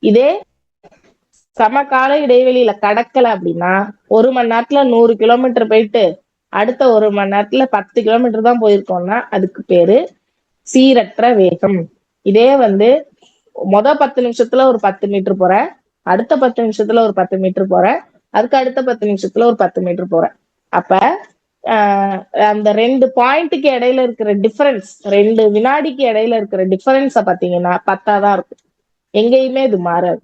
இதே சமகால இடைவெளியில கடக்கல அப்படின்னா 1 மணி நேரத்துல 100 கிலோமீட்டர் போயிட்டு அடுத்த 1 மணி நேரத்துல 10 கிலோமீட்டர் தான் போயிருக்கோம்னா அதுக்கு பேரு சீரற்ற வேகம். இதே வந்து மொத 10 நிமிஷத்துல ஒரு 10 மீட்டர் போறேன், அடுத்த 10 நிமிஷத்துல ஒரு 10 மீட்டர் போறேன், அதுக்கு அடுத்த 10 நிமிஷத்துல ஒரு 10 மீட்டர் போறேன். அப்ப அந்த 2 பாயிண்ட்டுக்கு இடையில இருக்கிற டிஃபரன்ஸ், 2 வினாடிக்கு இடையில இருக்கிற டிஃபரன்ஸ பாத்தீங்கன்னா 10 தான் இருக்கும். எங்கேயுமே இது மாறாது.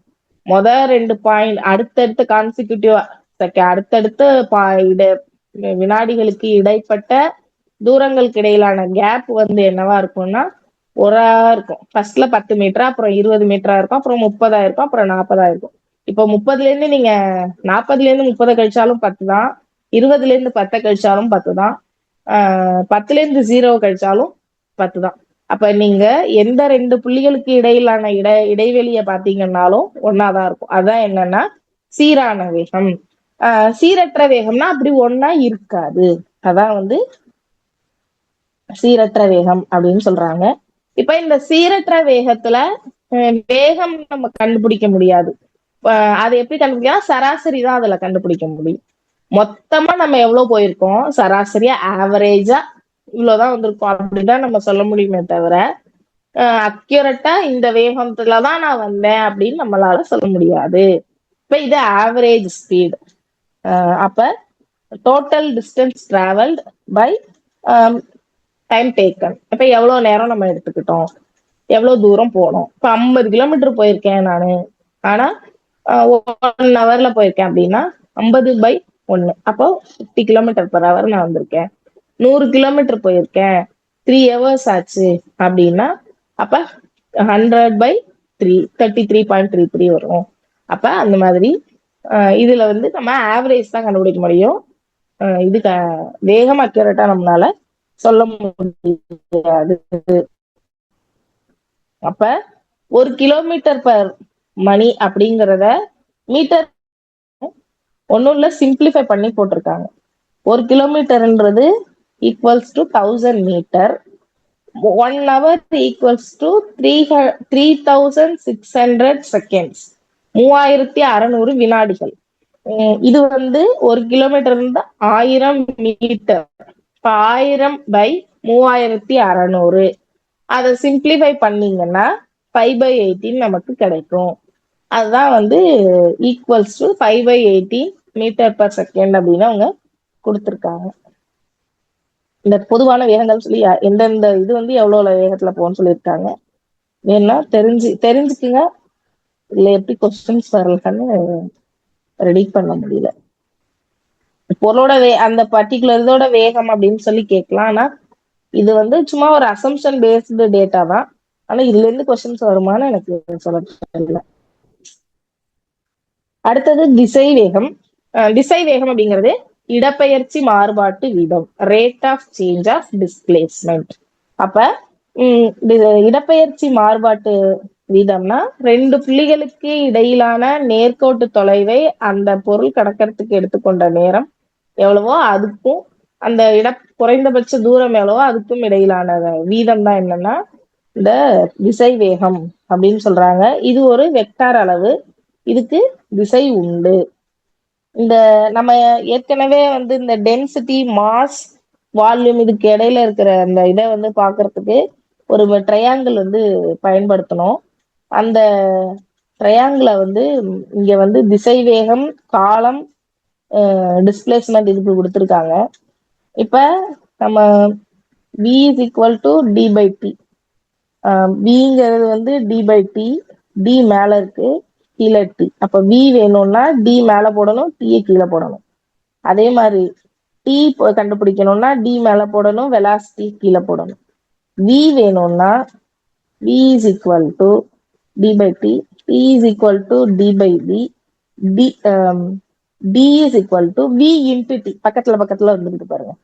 மொத 2 பாயிண்ட் அடுத்தடுத்த கான்சிக்யூட்டிவா அடுத்தடுத்த வினாடிகளுக்கு இடைப்பட்ட தூரங்களுக்கு இடையிலான கேப் வந்து என்னவா இருக்கும்னா ஒரா இருக்கும். ஃபர்ஸ்ட்ல 10 மீட்டரா, அப்புறம் 20 மீட்டரா இருக்கும், அப்புறம் 30 இருக்கும், அப்புறம் 40 இருக்கும். இப்போ 30ல இருந்து நீங்க 40ல இருந்து 30 கழிச்சாலும் 10 தான், 20ல இருந்து 10 கழிச்சாலும் 10 தான், 10ல இருந்து 0 கழிச்சாலும் 10 தான். அப்ப நீங்க எந்த 2 புள்ளிகளுக்கு இடையிலான இடைவெளியை பாத்தீங்கன்னாலும் ஒன்னாதான் இருக்கும். அதான் என்னன்னா சீரான வேகம். சீரற்ற வேகம்னா அப்படி ஒன்னா இருக்காது. அதான் வந்து சீரற்ற வேகம் அப்படின்னு சொல்றாங்க. இப்ப இந்த சீரற்ற வேகத்துல வேகம் நம்ம கண்டுபிடிக்க முடியாது. அது எப்படி கண்டுபிடிக்கலாம், சராசரி தான் அதுல கண்டுபிடிக்க முடியும். மொத்தமா நம்ம எவ்வளவு போயிருக்கோம், சராசரியா ஆவரேஜா இவ்வளவுதான் வந்திருக்கோம் அப்படிதான் நம்ம சொல்ல முடியுமே தவிர அக்யூரட்டா இந்த வேகத்துலதான் நான் வந்தேன் அப்படின்னு நம்மளால சொல்ல முடியாது. இப்ப இது ஆவரேஜ் ஸ்பீடு. அப்ப total distance travelled by time taken. இப்ப எவ்வளவு நேரம் நம்ம எடுத்துக்கிட்டோம், எவ்வளவு தூரம் போனோம். இப்ப 50 கிலோமீட்டர் போயிருக்கேன் நானு, ஆனா 1 ஹவர்ல போயிருக்கேன் அப்படின்னா 50/1, அப்போ 50 கிலோமீட்டர் per hour நான் வந்திருக்கேன். 100 கிலோமீட்டர் போயிருக்கேன், 3 hours ஆச்சு அப்படின்னா அப்ப 100/3, 33.33 வரும். அப்ப அந்த மாதிரி இதுல வந்து நம்ம ஆவரேஜ் தான் கண்டுபிடிக்க முடியும். இது வேகம் அக்யூரேட்டா நம்மளால சொல்ல முடியாது. அப்ப 1 கிலோமீட்டர் பர் மணி அப்படிங்கிறத மீட்டர் ஒன்னும் இல்ல, சிம்பிளிஃபை பண்ணி போட்டிருக்காங்க. 1 கிலோமீட்டர்ன்றது equals to 1000 metre, 1 hour equals to 3600 seconds, 3600 வினாடிகள். இது வந்து 1 கிலோமீட்டர் இருந்தா 1000 மீட்டர். இப்ப 1000/3600 அதை சிம்பிளிஃபை பண்ணீங்கன்னா 5/18 நமக்கு கிடைக்கும். அதுதான் வந்து equals to 5/18 metre per second அப்படின்னு அவங்க கொடுத்துருக்காங்க. இந்த பொதுவான வேகங்கள் சொல்லி எந்தெந்த இது வந்து எவ்வளவு வேகத்துல போகணும்னு சொல்லியிருக்காங்க. வேணா தெரிஞ்சுக்குங்க. இல்ல எப்படி கொஸ்டின்ஸ் வரலன்னு ரெடி பண்ண முடியல. பொருளோட அந்த பர்டிகுலர் இதோட வேகம் அப்படின்னு சொல்லி கேட்கலாம். ஆனா இது வந்து சும்மா ஒரு அசம்ஷன் பேஸ்டு டேட்டா தான். ஆனா இதுல இருந்து கொஸ்டின்ஸ் வருமானு எனக்கு சொல்ல தெரியல. அடுத்தது திசை வேகம். திசை வேகம் அப்படிங்கிறது இடப்பெயர்ச்சி மாறுபாட்டு வீதம், rate of change of displacement. அப்ப இடப்பெயர்ச்சி மாறுபாட்டு வீதம்னா 2 புள்ளிகளுக்கு இடையிலான நேர்கோட்டு தொலைவை அந்த பொருள் கடக்கிறதுக்கு எடுத்துக்கொண்ட நேரம் எவ்வளவோ அதுக்கும் அந்த குறைந்தபட்ச தூரம் எவ்வளவோ அதுக்கும் இடையிலான வீதம் தான் என்னன்னா இந்த திசை வேகம் அப்படின்னு சொல்றாங்க. இது ஒரு வெக்டார் அளவு, இதுக்கு திசை உண்டு. இந்த நம்ம ஏற்கனவே வந்து இந்த டென்சிட்டி, மாஸ், வால்யூம் இதுக்கு இடையில இருக்கிற அந்த இதை வந்து பார்க்கறதுக்கு ஒரு ட்ரையாங்கிள் வந்து பயன்படுத்தணும். அந்த ட்ரையாங்கிளை வந்து இங்க வந்து திசை வேகம், காலம், டிஸ்பிளேஸ்மெண்ட் இதுக்கு கொடுத்துருக்காங்க. இப்ப நம்ம v is equal to D by T. விங்கிறது வந்து டி பை டி, டி மேல இருக்கு, கீழே டி. அப்ப வி வேணும்னா டி மேல போடணும், டீயை கீழே போடணும். அதே மாதிரி டி கண்டுபிடிக்கணும்னா டி மேல போடணும், வெலாசிட்டி கீழே போடணும். வி வேணும்னா v is equal to d by t, t is equal to d by v, d, d is equal to v into t. பக்கத்துல வந்துருக்கு பாருங்க.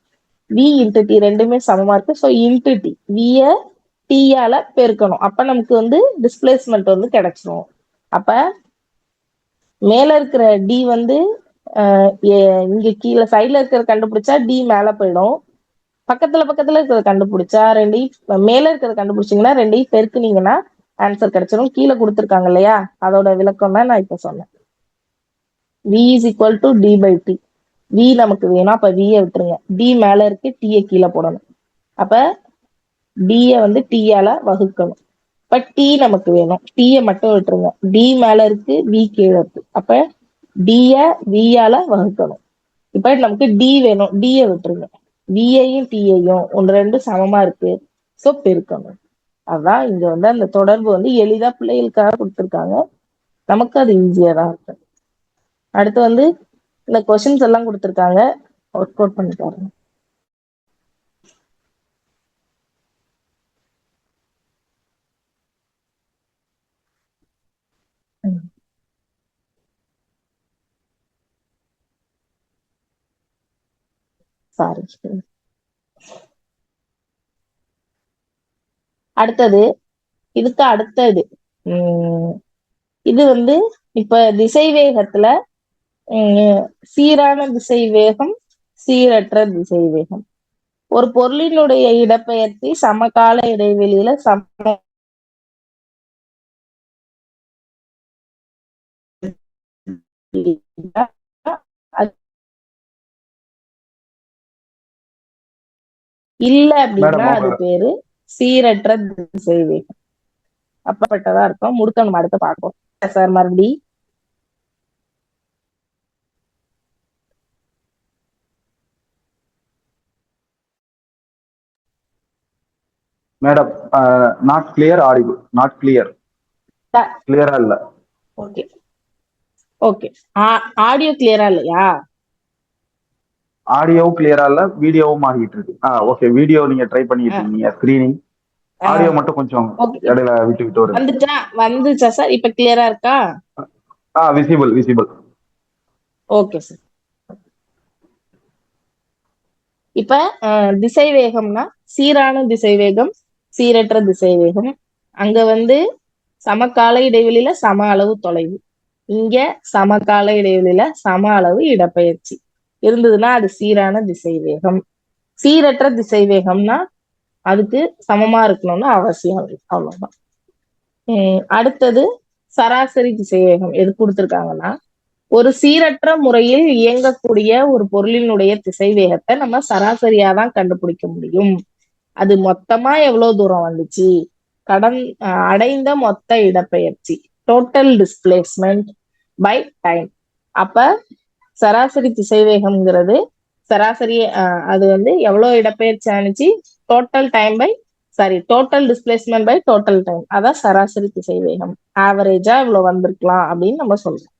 v into t ரெண்டுமே சமமா இருக்கு. So into t, v t ஆல பெருக்கணும். அப்ப நமக்கு வந்து டிஸ்பிளேஸ்மெண்ட் வந்து கிடைச்சிரும். அப்ப மேல இருக்கிற d வந்து இங்க கீழே சைட்ல இருக்கிற கண்டுபிடிச்சா d மேல போயிடும். பக்கத்துல இருக்கிறத கண்டுபிடிச்சா ரெண்டையும் மேல இருக்கிறத கண்டுபிடிச்சிங்கன்னா ரெண்டையும் பெருக்குனீங்கன்னா ஆன்சர் கிடைச்சிடும். கீழே கொடுத்துருக்காங்க இல்லையா, அதோட விளக்கம் தான் நான் இப்ப சொன்னேன். v is equal to D by T. v நமக்கு வேணும், அப்ப v விட்டுருங்க. d மேல இருக்கு, t கீழே போடணும். அப்ப d வந்து t ஆல வகுக்கணும். இப்ப t நமக்கு வேணும், t மட்டும் விட்டுருங்க. d மேல இருக்கு, v கீழே இருக்கு. அப்ப d v ஆல வகுக்கணும். இப்ப நமக்கு d வேணும், d விட்டுருங்க. v-ஐயும் t-ஐயும் ஒன்று ரெண்டு சமமா இருக்கு, சோ பெருக்கணும். அதான் இங்க வந்து அந்த தொடர்பு வந்து எளிதா பிள்ளைகளுக்காக கொடுத்துருக்காங்க. நமக்கு அது ஈஸியா தான் இருக்கு. அடுத்து வந்து இந்த கொஸ்டின்ஸ் எல்லாம் கொடுத்துருக்காங்க, ஒர்க் அவுட் பண்ணி பாருங்க. சாரி. அடுத்தது இதுக்கு அடுத்த இது வந்து இப்ப திசை வேகத்துல சீரான திசை வேகம், சீரற்ற திசை வேகம். ஒரு பொருளினுடைய இடப்பெயர்ச்சி சமகால இடைவெளியில இல்ல அப்படின்னா அது பேரு சீரற்ற திசை வேகம். அப்பப்பட்டதா இருக்கும். முடுக்க நம்ம அடுத்து பார்ப்போம் சார். மறுபடி madam, not clear, audible, not clear, கிளியரா இல்ல. Okay okay. ஆடியோ கிளியரா இல்லையா? ஆடியோவும் கிளியரா இல்ல, வீடியோவும் ஆகிட்டு இருக்கு. ஓகே, வீடியோ நீங்க ட்ரை பண்ணிட்டு இருக்கீங்க ஸ்கிரீனிங். ஆடியோ மட்டும் கொஞ்சம் இடையில விட்டு வருது. வந்துச்சா சார்? இப்ப கிளியரா இருக்கா? விசிபிள். Okay sir. இப்ப திசை வேகம்னா சீரான திசை வேகம், சீரற்ற திசை வேகம். அங்க வந்து சமகால இடைவெளியில சம அளவு தொலைவு, இங்க சமகால இடைவெளியில சம அளவு இடப்பெயர்ச்சி இருந்ததுன்னா அது சீரான திசை வேகம். சீரற்ற திசை வேகம்னா அதுக்கு சமமா இருக்கணும்னு அவசியம் இல்லை, அவ்வளவுதான். அடுத்தது சராசரி திசை வேகம். எது கொடுத்துருக்காங்கன்னா, ஒரு சீரற்ற முறையில் இயங்கக்கூடிய ஒரு பொருளினுடைய திசை வேகத்தை நம்ம சராசரியா தான் கண்டுபிடிக்க முடியும். அது மொத்தமா எவ்வளவு தூரம் வந்துச்சு, அடைந்த மொத்த இடப்பெயர்ச்சி, டோட்டல் டிஸ்பிளேஸ்மெண்ட் பை டைம். அப்ப சராசரி திசைவேகம்ங்கிறது சராசரி, அது வந்து எவ்வளவு இடப்பெயர்ச்சி ஆனிச்சு, total time by total displacement by total time. அதான் சராசரி திசைவேகம். ஆவரேஜா இவ்வளவு வந்திருக்கலாம் அப்படின்னு நம்ம சொல்றோம்.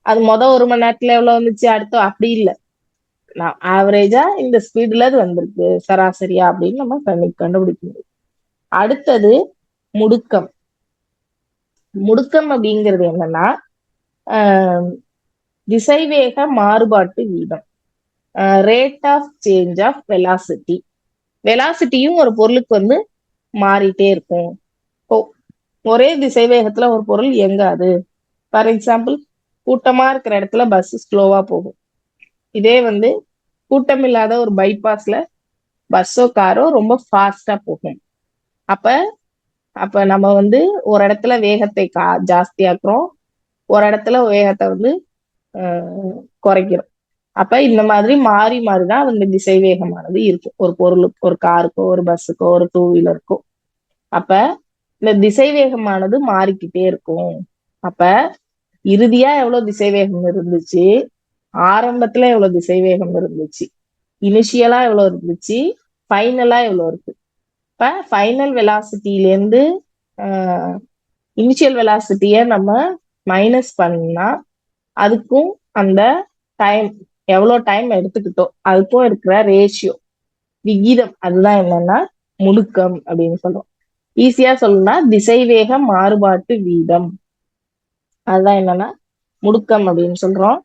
அது ஒரு மணி நேரத்துல எவ்வளவு வந்துச்சு, அடுத்த அப்படி இல்லை, நான் ஆவரேஜா இந்த ஸ்பீட்ல அது வந்திருக்கு சராசரியா அப்படின்னு நம்ம கண்டுபிடிக்க முடியும். அடுத்தது முடுக்கம். முடுக்கம் அப்படிங்கிறது என்னன்னா திசைவேக மாறுபாட்டு வீதம், rate of change of velocity. வெலாசிட்டியும் ஒரு பொருளுக்கு வந்து மாறிட்டே இருக்கும். ஒரே திசைவேகத்துல ஒரு பொருள் இயங்காது. ஃபார் எக்ஸாம்பிள், கூட்டமா இருக்கிற இடத்துல பஸ் ஸ்லோவா போகும். இதே வந்து கூட்டம் இல்லாத ஒரு பைபாஸ்ல பஸ்ஸோ காரோ ரொம்ப ஃபாஸ்டா போகும். அப்ப அப்ப நம்ம வந்து ஒரு இடத்துல வேகத்தை ஜாஸ்தியாக்குறோம், ஒரு இடத்துல வேகத்தை வந்து குறைக்கிறோம். அப்ப இந்த மாதிரி மாறி மாறிதான் அந்த திசை வேகமானது இருக்கும். ஒரு பொருளுக்கு, ஒரு காருக்கோ, ஒரு பஸ்ஸுக்கோ, ஒரு டூ வீலருக்கோ. அப்ப இந்த திசை வேகமானது மாறிக்கிட்டே இருக்கும். அப்ப இறுதியா எவ்வளவு திசை வேகம் இருந்துச்சு, ஆரம்பத்துல எவ்வளவு திசை வேகம் இருந்துச்சு, இனிஷியலா எவ்வளவு இருந்துச்சு, ஃபைனலா எவ்வளவு இருக்கு. இப்ப ஃபைனல் வெலாசிட்டில இருந்து இனிஷியல் வெலாசிட்டிய நம்ம மைனஸ் பண்ணா அதுக்கும் அந்த டைம் எவ்வளவு டைம் எடுத்துக்கிட்டோம் அதுக்கும் இருக்கிற ரேஷியோ விகிதம் அதுதான் என்னன்னா முடுக்கம் அப்படின்னு சொல்றோம். ஈஸியா சொல்லணும்னா திசைவேக மாறுபாட்டு வீதம், அதுதான் என்னன்னா முடுக்கம் அப்படின்னு சொல்றோம்.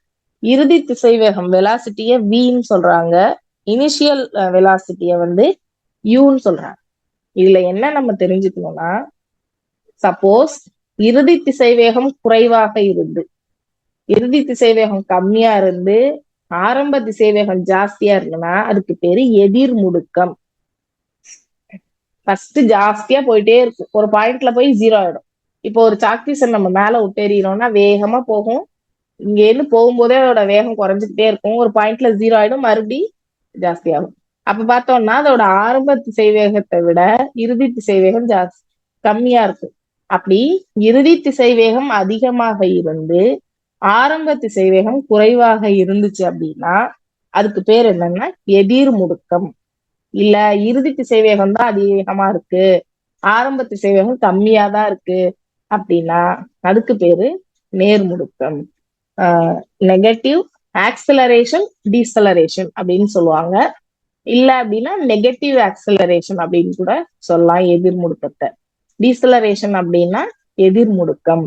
இறுதி திசைவேகம் வெலாசிட்டிய வின்னு சொல்றாங்க, இனிஷியல் வெலாசிட்டிய வந்து யூன்னு சொல்றாங்க. இதுல என்ன நம்ம தெரிஞ்சுக்கணும்னா, சப்போஸ் இறுதி திசைவேகம் குறைவாக இருந்து இறுதி திசைவேகம் கம்மியா இருந்து ஆரம்ப திசைவேகம் ஜாஸ்தியா இருந்ததுன்னா அதுக்கு பேரு எதிர் முடுக்கம். ஃபர்ஸ்ட் ஜாஸ்தியா போயிட்டே இருக்கும், ஒரு பாயிண்ட்ல போய் 0 ஆயிடும். இப்போ ஒரு சாக்பீஸை நம்ம மேல விட்டேறினோம்னா வேகமா போகும், இங்க இருந்து போகும்போதே அதோட வேகம் குறைஞ்சுக்கிட்டே இருக்கும், ஒரு பாயிண்ட்ல 0 ஆயிடும், மறுபடியும் ஜாஸ்தி ஆகும். அப்ப பார்த்தோம்னா அதோட ஆரம்ப திசைவேகத்தை விட இறுதி திசைவேகம் கம்மியா இருக்கும். அப்படி இறுதி திசைவேகம் அதிகமாக இருந்து ஆரம்ப திசைவேகம் குறைவாக இருந்துச்சு அப்படின்னா அதுக்கு பேர் என்னன்னா எதிர் முடுக்கம். இல்ல இறுதி திசைவேகம் தான் அதிகமா இருக்கு, ஆரம்ப திசைவேகம் கம்மியா தான் இருக்கு அப்படின்னா அதுக்கு பேரு நேர்முடுக்கம். நெகட்டிவ் ஆக்சலரேஷன் டீசலரேஷன் அப்படின்னு சொல்லுவாங்க. இல்ல அப்படின்னா நெகட்டிவ் ஆக்சலரேஷன் அப்படின்னு கூட சொல்லலாம் எதிர் முடுக்கத்தை. டீசலரேஷன் அப்படின்னா எதிர் முடுக்கம்.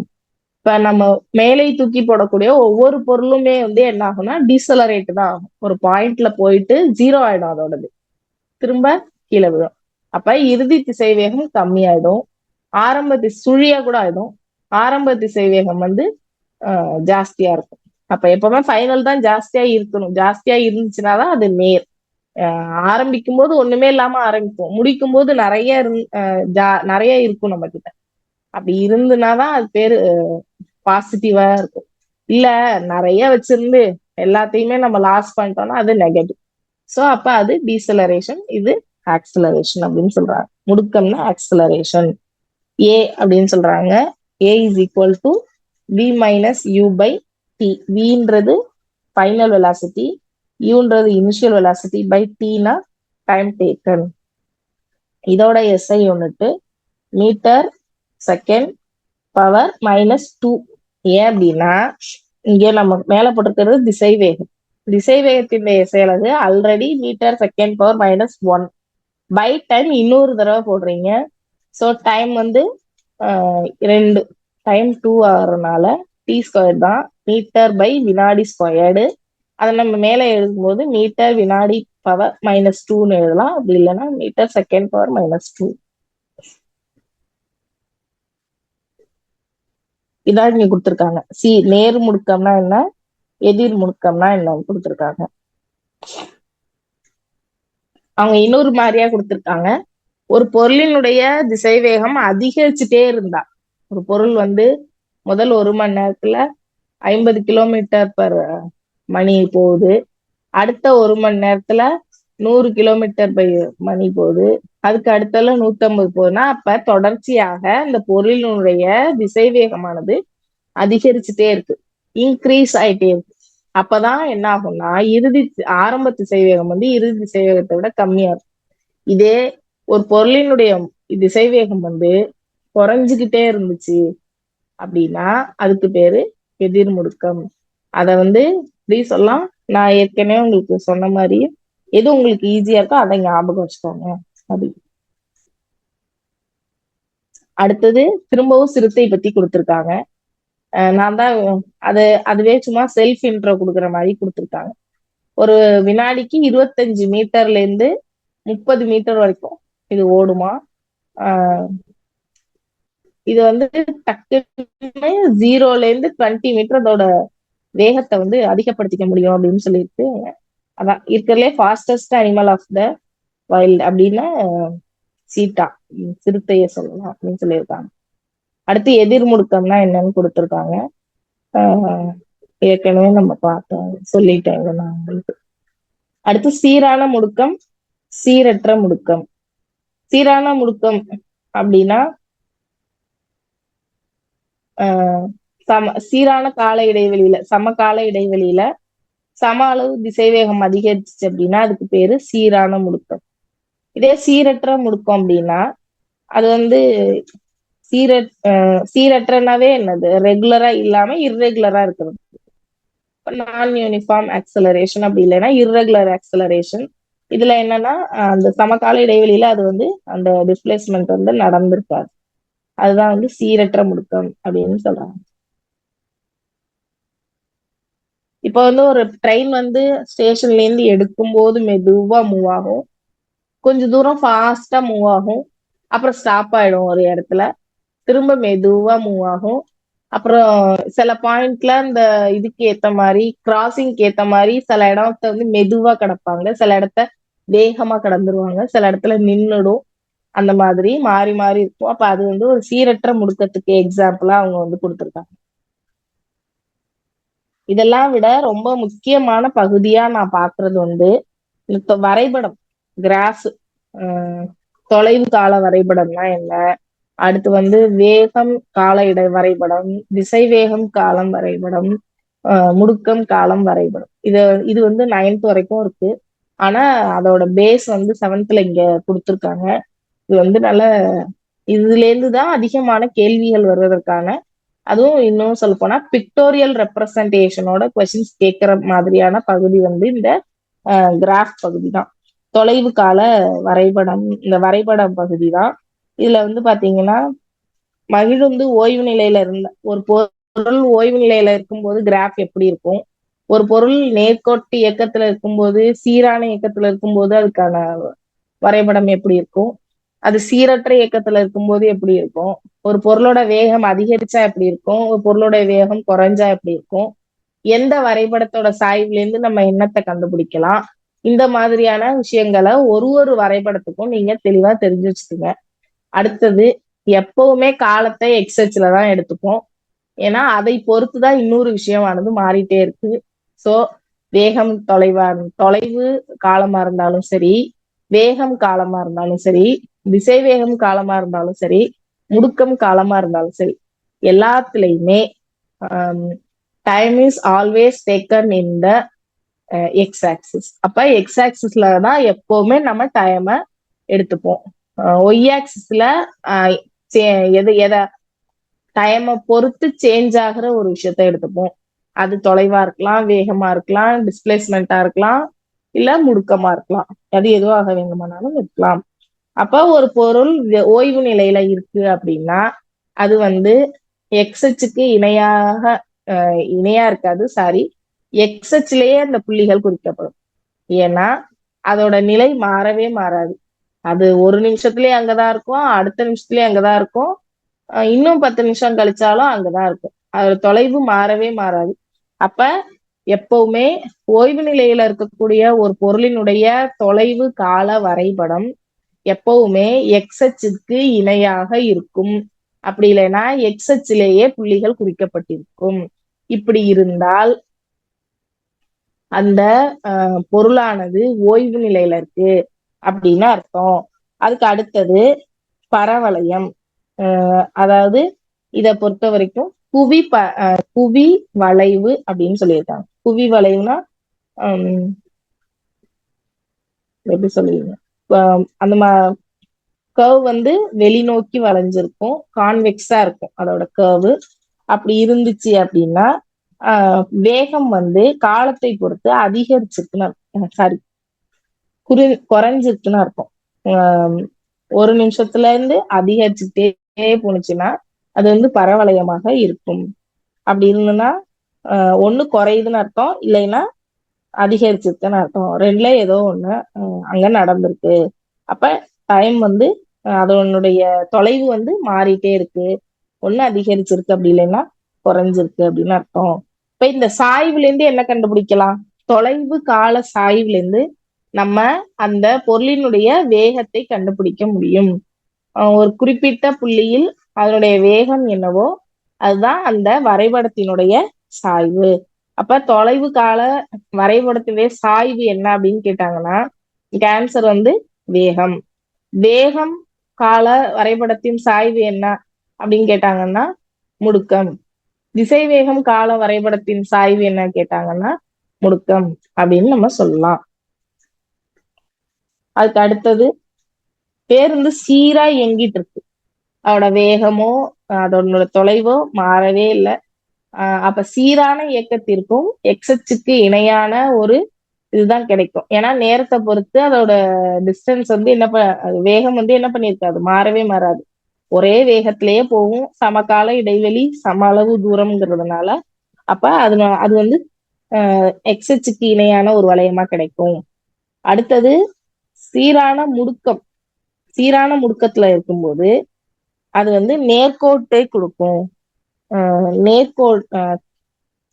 இப்ப நம்ம மேலே தூக்கி போடக்கூடிய ஒவ்வொரு பொருளுமே வந்து என்ன ஆகும்னா டீசலரேட் தான் ஆகும், ஒரு பாயிண்ட்ல போயிட்டு 0 ஆயிடும், அதோடது திரும்ப கீழே விடும். அப்ப இறுதி திசை வேகம் கம்மியாயிடும், ஆரம்ப சுழியா கூட ஆயிடும், ஆரம்ப திசை வேகம் வந்து ஜாஸ்தியா இருக்கும். அப்ப எப்பவுமே ஃபைனல் தான் ஜாஸ்தியா இருக்கணும், ஜாஸ்தியா இருந்துச்சுன்னாதான் அது நேர். ஆரம்பிக்கும் போது ஒண்ணுமே இல்லாம ஆரம்பிப்போம், முடிக்கும் போது நிறைய இருக்கும் நம்ம கிட்ட. அப்படி இருந்துனாதான் அது பேரு பாசிட்டிவா இருக்கும். இல்ல நிறைய வச்சிருந்து எல்லாத்தையுமே நம்ம லாஸ் பண்ணிட்டோம்னா அது நெகட்டிவ். சோ அப்ப அது டீசலரேஷன், இது ஆக்சலரேஷன் அப்படின்னு சொல்றாங்க. முடுக்கம்னா ஆக்சலரேஷன். ஏ அப்படின்னு சொல்றாங்க, A is equal to V minus U by T. வின்றது ஃபைனல் வெலாசிட்டி, யூன்றது இனிஷியல் வெலாசிட்டி, பை டீனா டைம் டேக்கன். இதோட SI unit metre second power -2. ஏன் அப்படின்னா இங்க நம்ம மேல போட்டிருக்கிறது திசை வேகம், திசை வேகத்தின் செயலது already metre second power -1 by time இன்னொரு தடவை போடுறீங்க. ஸோ டைம் வந்து 2 டைம் 2 ஆகிறதுனால டி ஸ்கொயர் தான், மீட்டர் பை வினாடி ஸ்கொயர்டு. அதை நம்ம மேல எழுதும்போது மீட்டர் வினாடி பவர் -2ன்னு எழுதலாம், அப்படி இல்லைன்னா மீட்டர் செகண்ட் பவர் -2. இதான் இங்க கொடுத்துருக்காங்க. நேர் முடுக்கம்னா என்ன, எதிர் முடுக்கம்னா என்னன்னு கொடுத்துருக்காங்க. அவங்க இன்னொரு மாதிரியா கொடுத்துருக்காங்க, ஒரு பொருளினுடைய திசைவேகம் அதிகரிச்சுட்டே இருந்தா, ஒரு பொருள் வந்து முதல் 1 மணி நேரத்துல 50 கிலோமீட்டர் பர் மணி போகுது, அடுத்த 1 மணி நேரத்துல 100 கிலோமீட்டர் பை மணி போகுது, அதுக்கு அடுத்தால 150 போகுதுன்னா அப்ப தொடர்ச்சியாக இந்த பொருளினுடைய திசைவேகமானது அதிகரிச்சுட்டே இருக்கு, இன்க்ரீஸ் ஆயிட்டே இருக்கு. அப்பதான் என்ன ஆகும்னா ஆரம்ப திசைவேகம் வந்து இறுதி திசைவேகத்தை விட கம்மியா இருக்கும். இதே ஒரு பொருளினுடைய திசைவேகம் வந்து குறைஞ்சுக்கிட்டே இருந்துச்சு அப்படின்னா அதுக்கு பேரு எதிர் முடுக்கம். அத வந்து இப்படி சொல்லலாம். நான் ஏற்கனவே உங்களுக்கு சொன்ன மாதிரி எது உங்களுக்கு ஈஸியா இருக்கோ அதை ஞாபகம் வச்சுக்கோங்க. அப்படி அடுத்தது திரும்பவும் சிறுத்தை பத்தி கொடுத்துருக்காங்க. நான் தான் அதுவே சும்மா செல்ஃப் இன்ட்ரோ கொடுக்குற மாதிரி கொடுத்துருக்காங்க. ஒரு வினாடிக்கு 25 மீட்டர்ல இருந்து 30 மீட்டர் வரைக்கும் இது ஓடுமா. இது வந்து டக்குன்னு 0ல இருந்து 20 மீட்டர் அதோட வேகத்தை வந்து அதிகப்படுத்திக்க முடியும் அப்படின்னு சொல்லிட்டு, அதான் இருக்கிறதுலே fastest animal of the wild அப்படின்னு சீட்டா, சிறுத்தைய சொல்லலாம் அப்படின்னு சொல்லியிருக்காங்க. அடுத்து எதிர் முடுக்கம்னா என்னன்னு கொடுத்திருக்காங்க. ஆஹ் ஏற்கனவே நம்ம பார்த்தோம், சொல்லிட்டேன் இதை நான் உங்களுக்கு. அடுத்து சீரான முடுக்கம், சீரற்ற முடுக்கம். சீரான முடுக்கம் அப்படின்னா சீரான கால இடைவெளியில, சம கால இடைவெளியில சம அளவு திசைவேகம் அதிகரிச்சு அப்படின்னா அதுக்கு பேரு சீரான முடுக்கம். இதே சீரற்ற முடுக்கம் அப்படின்னா அது வந்து சீரற்றனாவே என்னது, ரெகுலரா இல்லாம இர்ரெகுலரா இருக்கிறது. நான் யூனிஃபார்ம் ஆக்சலரேஷன் அப்படி இல்லைன்னா இர்ரெகுலர் ஆக்சலரேஷன். இதுல என்னன்னா அந்த சமகால இடைவெளியில அது அந்த டிஸ்பிளேஸ்மெண்ட் நடந்திருக்காது. அதுதான் சீரற்ற முடுக்கம் அப்படின்னு சொல்றாங்க. இப்ப ஒரு ட்ரெயின் ஸ்டேஷன்ல இருந்து எடுக்கும் போது மெதுவா மூவ் ஆகும், கொஞ்ச தூரம் ஃபாஸ்டா மூவ் ஆகும், அப்புறம் ஸ்டாப் ஆயிடும் ஒரு இடத்துல, திரும்ப மெதுவா மூவ் ஆகும். அப்புறம் சில பாயிண்ட்ல இந்த இதுக்கு ஏத்த மாதிரி, கிராசிங்க்கு ஏத்த மாதிரி சில இடத்த மெதுவா கிடப்பாங்க, சில இடத்த வேகமா கடந்துருவாங்க, சில இடத்துல நின்னுடும். அந்த மாதிரி மாறி மாறி இருக்கும். அப்ப அது ஒரு சீரற்ற முடுக்கத்துக்கு எக்ஸாம்பிளா அவங்க கொடுத்திருக்காங்க. இதெல்லாம் விட ரொம்ப முக்கியமான பகுதியா நான் பாக்குறது இந்த வரைபடம், கிராஃப். தொலைவு கால வரைபடம்னா என்ன, அடுத்து வேகம் கால இடை வரைபடம், திசை வேகம் காலம் வரைபடம், முடுக்கம் காலம் வரைபடம். இது 9th வரைக்கும் இருக்கு. ஆனா அதோட பேஸ் 7th இங்க கொடுத்துருக்காங்க. இது நல்ல, இதுல இருந்துதான் அதிகமான கேள்விகள் வருவதற்கான, அதுவும் இன்னும் சொல்ல போனா பிக்டோரியல் ரெப்ரசன்டேஷனோட கொஸ்டின்ஸ் கேட்கிற மாதிரியான பகுதி இந்த கிராஃப் பகுதி தான். தொலைவு கால வரைபடம் இந்த வரைபடம் பகுதி தான். இதுல பாத்தீங்கன்னா மகிழுந்து ஓய்வு நிலையில இருந்த ஒரு பொருள் ஓய்வு நிலையில இருக்கும்போது கிராஃப் எப்படி இருக்கும், ஒரு பொருள் நேர்கோட்டு இயக்கத்துல இருக்கும்போது, சீரான இயக்கத்துல இருக்கும்போது அதுக்கான வரைபடம் எப்படி இருக்கும், அது சீரற்ற இயக்கத்துல இருக்கும்போது எப்படி இருக்கும், ஒரு பொருளோட வேகம் அதிகரிச்சா எப்படி இருக்கும், ஒரு பொருளோட வேகம் குறைஞ்சா எப்படி இருக்கும், எந்த வரைபடத்தோட சாய்வுல இருந்து நம்ம என்னத்தை கண்டுபிடிக்கலாம், இந்த மாதிரியான விஷயங்களை ஒரு வரைபடத்துக்கும் நீங்க தெளிவா தெரிஞ்சு வச்சுக்கோங்க. அடுத்தது, எப்பவுமே காலத்தை எக்ஸ்ஹெச்ல தான் எடுத்துப்போம். ஏன்னா அதை பொறுத்துதான் இன்னொரு விஷயமானது மாறிட்டே இருக்கு. சோ வேகம் தொலைவு காலமா இருந்தாலும் சரி, வேகம் காலமா இருந்தாலும் சரி, திசை வேகம் காலமா இருந்தாலும் சரி, முடுக்கம் காலமா இருந்தாலும் சரி, எல்லாத்துலயுமே time is always taken in the X axis. அப்ப எக்ஸ் ஆக்சிஸ்ல தான் எப்பவுமே நம்ம டைமை எடுத்துப்போம். ஒய் ஆக்சிஸ்ல எதை டைமை பொறுத்து சேஞ்ச் ஆகிற ஒரு விஷயத்த எடுத்துப்போம். அது தொலைவா இருக்கலாம், வேகமா இருக்கலாம், டிஸ்பிளேஸ்மெண்டா இருக்கலாம், இல்ல முடுக்கமா இருக்கலாம். அது எதுவாக வேண்டுமானாலும் இருக்கலாம். அப்ப ஒரு பொருள் ஓய்வு நிலையில இருக்கு அப்படின்னா அது எக்ஸ்ஹெச்சுக்கு இணையா இருக்காது, சாரி, எக்ஸ்ஹெச்லயே அந்த புள்ளிகள் குறிக்கப்படும். ஏன்னா அதோட நிலை மாறவே மாறாது. அது ஒரு நிமிஷத்துலயே அங்கதான் இருக்கும், அடுத்த நிமிஷத்துலயே அங்கதான் இருக்கும், இன்னும் 10 நிமிஷம் கழிச்சாலும் அங்கதான் இருக்கும். அது தொலைவு மாறவே மாறாது. அப்ப எப்பவுமே ஓய்வு நிலையில இருக்கக்கூடிய ஒரு பொருளினுடைய தொலைவு கால வரைபடம் எப்பவுமே எக்ஸ்ஹெச்சுக்கு இணையாக இருக்கும். அப்படி இல்லைன்னா எக்ஸ்ஹெச்சிலேயே புள்ளிகள் குறிக்கப்பட்டிருக்கும். இப்படி இருந்தால் அந்த பொருளானது ஓய்வு நிலையில இருக்கு அப்படின்னு அர்த்தம். அதுக்கு அடுத்தது பரவளையம். அதாவது இத பொறுத்த வரைக்கும் புவி வளைவு அப்படின்னு சொல்லியிருக்காங்க. புவி வளைவுனா எப்படி சொல்லுவீங்க, அந்த கர்வ் வெளிநோக்கி வளைஞ்சிருக்கும், கான்வெக்ஸா இருக்கும் அதோட கர்வ். அப்படி இருந்துச்சு அப்படின்னா வேகம் காலத்தை பொறுத்து அதிகரிச்சிருக்குன்னு, சாரி, குறைஞ்சிருக்குன்னு அர்த்தம். ஒரு நிமிஷத்துல இருந்து அதிகரிச்சுட்டே போனுச்சுன்னா அது பரவளையமாக இருக்கும். அப்படி இருந்ததுன்னா ஒண்ணு குறையுதுன்னு அர்த்தம், இல்லைன்னா அதிகரிச்சிருக்குன்னு அர்த்தம். ரெண்டுல ஏதோ ஒண்ணு அங்க நடந்திருக்கு. அப்ப டைம் அதனுடைய தொலைவு மாறிட்டே இருக்கு, ஒண்ணு அதிகரிச்சிருக்கு அப்படி இல்லைன்னா குறைஞ்சிருக்கு அப்படின்னு அர்த்தம். இப்ப இந்த சாய்வுல இருந்து என்ன கண்டுபிடிக்கலாம், தொலைவு கால சாய்வுல இருந்து நம்ம அந்த பொருளினுடைய வேகத்தை கண்டுபிடிக்க முடியும். ஒரு குறிப்பிட்ட புள்ளியில் அதனுடைய வேகம் என்னவோ அதுதான் அந்த வரைபடத்தினுடைய சாய்வு. அப்ப தொலைவு கால வரைபடத்தினுடைய சாய்வு என்ன அப்படின்னு கேட்டாங்கன்னா ஆன்சர் வந்து வேகம். வேகம் கால வரைபடத்தின் சாய்வு என்ன அப்படின்னு கேட்டாங்கன்னா முடுக்கம். திசைவேகம் கால வரைபடத்தின் சாய்வு என்ன கேட்டாங்கன்னா முடுக்கம் அப்படின்னு நம்ம சொல்லலாம். அதுக்கு அடுத்தது பேருந்து சீரா இயங்கிட்டு இருக்கு. அதோட வேகமோ அதோட தொலைவோ மாறவே இல்லை. அப்ப சீரான இயக்கத்திற்கும் எக்ஸச்சுக்கு இணையான ஒரு இதுதான் கிடைக்கும். ஏன்னா நேரத்தை பொறுத்து அதோட டிஸ்டன்ஸ் வந்து வேகம் வந்து என்ன பண்ணிருக்காது, மாறவே மாறாது. ஒரே வேகத்திலேயே போகும். சமகால இடைவெளி சம அளவு தூரம்ங்கிறதுனால அப்ப அது வந்து எக்ஸச்சுக்கு இணையான ஒரு வளையமா கிடைக்கும். அடுத்தது சீரான முடுக்கம். சீரான முடுக்கத்துல இருக்கும்போது அது வந்து நேர்கோட்டை கொடுக்கும்.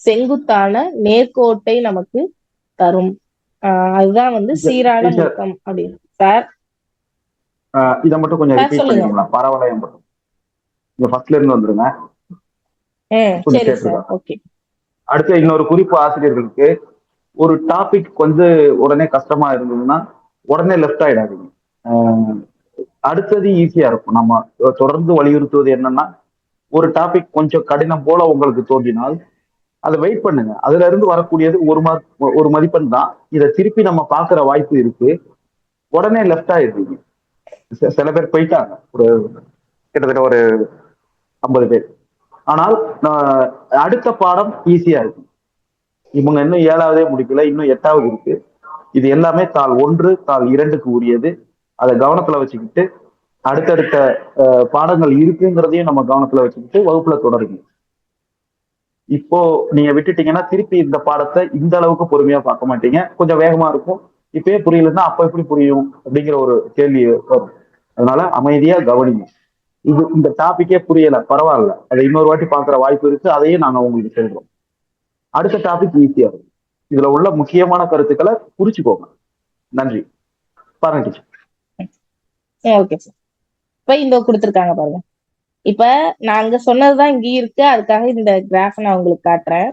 செங்குத்தான நேர்கோட்டை நமக்கு தரும். அதுதான் வந்து சீரான முடுக்கம் அப்படின்னு. சார் இதை மட்டும் கொஞ்சம் ரிப்பீட் பண்ணிடுங்களா? பரவளையம் மட்டும் இங்க ஃபர்ஸ்ட்ல இருந்து வந்துருங்க. சரி சார், ஓகே. அடுத்து இன்னொரு குறிப்பு ஆசிரியர்களுக்கு, ஒரு டாபிக் வந்து உடனே கஷ்டமா இருந்ததுன்னா உடனே லெஃப்ட் ஆயிடாதீங்க. அடுத்தது ஈஸியா இருக்கும். நம்ம தொடர்ந்து வலியுறுத்துவது என்னன்னா, ஒரு டாபிக் கொஞ்சம் கடினம் போல உங்களுக்கு தோன்றினால் அதை வெயிட் பண்ணுங்க. அதுல இருந்து வரக்கூடியது ஒரு மதிப்பெண் தான். இதை திருப்பி நம்ம பாக்குற வாய்ப்பு இருக்கு. உடனே லெஃப்ட் ஆயிடுறீங்க. சில பேர் போயிட்டாங்க, ஒரு கிட்டத்தட்ட ஒரு 50 பேர். ஆனால் அடுத்த பாடம் ஈஸியா இருக்கு. இவங்க இன்னும் 7வதே முடிக்கல, இன்னும் 8வது இருக்கு. இது எல்லாமே தாள் 1 தாள் 2க்கு உரியது. அதை கவனத்துல வச்சுக்கிட்டு அடுத்தடுத்த பாடங்கள் இருக்குங்கிறதையும் நம்ம கவனத்துல வச்சுக்கிட்டு வகுப்புல தொடருங்க. இப்போ நீங்க விட்டுட்டீங்கன்னா திருப்பி இந்த பாடத்தை இந்த அளவுக்கு பொறுமையா பார்க்க மாட்டீங்க. கொஞ்சம் வேகமா இருக்கும். இப்பயே புரியலன்னா அப்ப எப்படி புரியும் அப்படிங்கிற ஒரு கேள்வி வரும். அதனால அமைதியா கவனிங்க. இந்த டாபிக்கே புரியல, பரவாயில்ல, அதை இன்னொரு வாட்டி பாக்குற வாய்ப்பு இருக்கு. அதையும் நாங்க உங்களுக்கு சொல்றோம். அடுத்த டாபிக் ஈஸியா இருக்கும். இதுல உள்ள முக்கியமான கருத்துக்களை புரிச்சுக்கோங்க. நன்றி. பாருங்க டீச்சர். Okay sir. இப்ப இந்த கொடுத்துருக்காங்க பாருங்க. இப்ப நான் அங்க சொன்னதுதான் இங்க இருக்கு. அதுக்காக இந்த கிராஃப் நான் உங்களுக்கு காட்டுறேன்.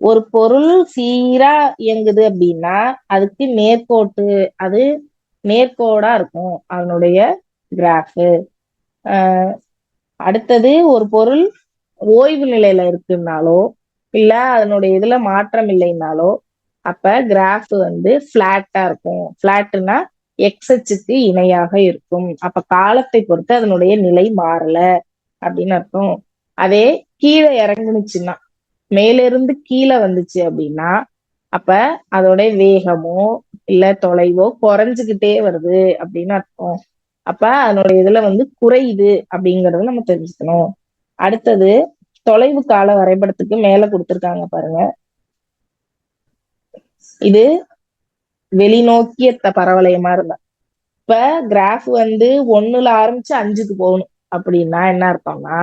ஒரு பொருள் சீரா இயங்குது அப்படின்னா அதுக்கு அது நேர்கோடா இருக்கும் அதனுடைய கிராஃப். அடுத்தது ஒரு பொருள் ஓய்வு நிலையில இருக்குன்னாலோ இல்ல அதனுடைய இதுல மாற்றம் இல்லைன்னாலோ அப்ப கிராஃப் வந்து பிளாட்டா இருக்கும். பிளாட்னா எக்ஸச்சுக்கு இணையாக இருக்கும். அப்ப காலத்தை பொறுத்து அதனுடைய நிலை மாறல அப்படின்னு அர்த்தம். அதே கீழே இறங்குனுச்சுன்னா, மேல இருந்து கீழே வந்துச்சு அப்படின்னா அப்ப அதோட வேகமோ இல்ல தொலைவோ குறைஞ்சுக்கிட்டே வருது அப்படின்னு அர்த்தம். அப்ப அதனுடைய இதுல வந்து குறையுது அப்படிங்கறத நம்ம தெரிஞ்சுக்கணும். அடுத்தது தொலைவு கால வரைபடத்துக்கு மேல கொடுத்திருக்காங்க பாருங்க. இது வெளிநோக்கிய பரவளையமா இருந்தா இப்ப கிராஃப் வந்து 1ல ஆரம்பிச்சு 5க்கு போகணும் அப்படின்னா என்ன அர்த்தம்னா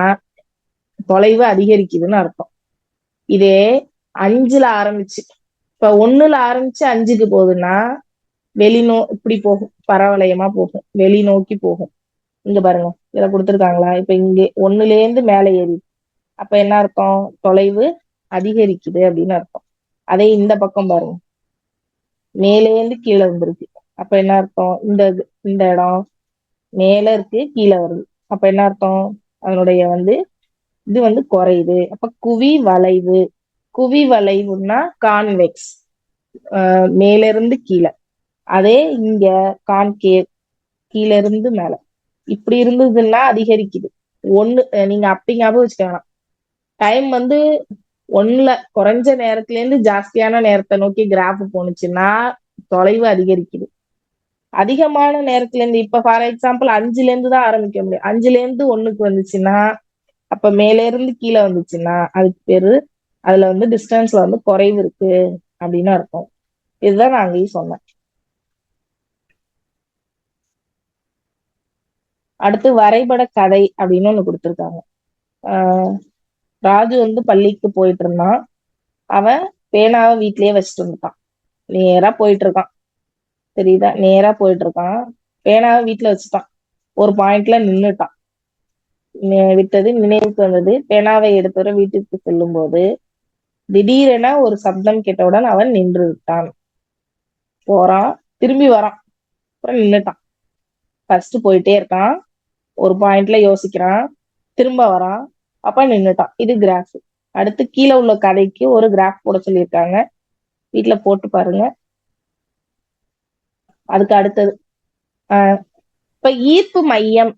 தொலைவு அதிகரிக்குதுன்னு அர்த்தம். இதே 5ல ஆரம்பிச்சு இப்ப 1ல ஆரம்பிச்சு 5க்கு போகுதுன்னா இப்படி போகும், பரவளையமா போகும், வெளிநோக்கி போகும். இங்க பாருங்க, இத கொடுத்துருக்காங்களா? இப்ப இங்க 1ல இருந்து மேல ஏறி அப்ப என்ன அர்த்தம்? தொலைவு அதிகரிக்குது அப்படின்னு அர்த்தம். அதே இந்த பக்கம் பாருங்க, மேலேந்து கீழே வந்திருக்கு. அப்ப என்ன அர்த்தம்? இந்த இடம் மேல இருக்கு, கீழே வருது. அப்ப என்ன அர்த்தம்? அதனுடைய வந்து இது வந்து குறையுது. அப்ப குவி வளைவுன்னா கான்வெக்ஸ், மேல இருந்து கீழே. அதே இங்க கான்கேவ், கீழ இருந்து மேல. இப்படி இருந்ததுன்னா அதிகரிக்குது. நீங்க அப்படி ஞாபகம் வச்சுக்கலாம். டைம் வந்து 1ல குறைஞ்ச நேரத்துல இருந்து ஜாஸ்தியான நேரத்தை நோக்கி கிராஃப் போனுச்சுன்னா தொலைவு அதிகரிக்குது. அதிகமான நேரத்துல இருந்து இப்ப ஃபார் எக்ஸாம்பிள் 5ல இருந்து தான் ஆரம்பிக்க முடியும். 5ல இருந்து 1க்கு வந்துச்சுன்னா அப்ப மேல இருந்து கீழே வந்துச்சுன்னா அதுக்கு பேரு அதுல வந்து டிஸ்டன்ஸ்ல வந்து குறைவு இருக்கு அப்படின்னு அர்த்தம். இதுதான் நான் அங்கேயும் சொன்னேன். அடுத்து வரைபட கதை அப்படின்னு ஒண்ணு கொடுத்துருக்காங்க. ராஜு வந்து பள்ளிக்கு போயிட்டு இருந்தான். அவன் பேனாவை வீட்லயே வச்சுட்டு வந்துட்டான். நேரா போயிட்டு இருக்கான். தெரியுதா? நேரா போயிட்டு இருக்கான். பேனாவை வீட்டுல வச்சுட்டான். ஒரு பாயிண்ட்ல நின்னுட்டான். விட்டது நினைவுக்கு வந்தது. பேனாவை எடுத்துவர வீட்டுக்கு செல்லும் போது திடீரென ஒரு சப்தம் கேட்டவுடன் அவன் நின்று விட்டான். போறான், திரும்பி வரான், அப்புறம் நின்னுட்டான். ஃபர்ஸ்ட் போயிட்டே இருக்கான், ஒரு பாயிண்ட்ல யோசிக்கிறான், திரும்ப வரான், அப்ப நின்னுட்டான். இது கிராஃப். அடுத்து கீழே உள்ள கதைக்கு ஒரு கிராஃப் போட சொல்லியிருக்காங்க. வீட்டுல போட்டு பாருங்க. அதுக்கு அடுத்தது இப்ப ஈர்ப்பு மையம்.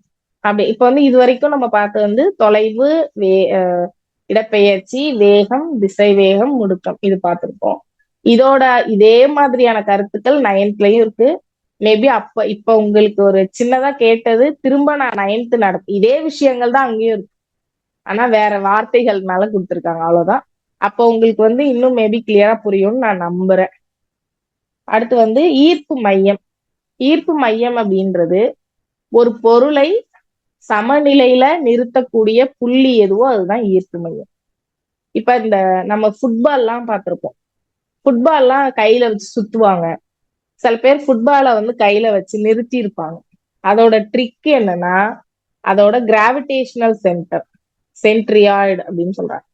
அப்படி இப்ப வந்து இது வரைக்கும் நம்ம பார்த்தது வந்து தொலைவு, இடப்பெயர்ச்சி, வேகம், திசை வேகம், முடுக்கம், இது பார்த்திருப்போம். இதோட இதே மாதிரியான கருத்துக்கள் 9th இருக்கு. மேபி இப்ப உங்களுக்கு ஒரு சின்னதா கேட்டது திரும்ப நான் 9th இதே விஷயங்கள் தான் அங்கேயும் இருக்கு. ஆனா வேற வார்த்தைகள்னால கொடுத்துருக்காங்க, அவ்வளவுதான். அப்போ உங்களுக்கு வந்து இன்னும் மேபி கிளியரா புரியும்னு நான் நம்புறேன். அடுத்து வந்து ஈர்ப்பு மையம். ஈர்ப்பு மையம் அப்படின்றது ஒரு பொருளை சமநிலையில நிறுத்தக்கூடிய புள்ளி எதுவோ அதுதான் ஈர்ப்பு மையம். இப்ப இந்த நம்ம ஃபுட்பால்லாம் பார்த்திருப்போம். ஃபுட்பால்லாம் கையில வச்சு சுத்துவாங்க. சில பேர் ஃபுட்பாலை வந்து கையில வச்சு நிறுத்தி இருப்பாங்க. அதோட ட்ரிக் என்னன்னா, அதோட கிராவிடேஷனல் சென்ட்ரியாய்டு அப்படின்னு சொல்றாங்க.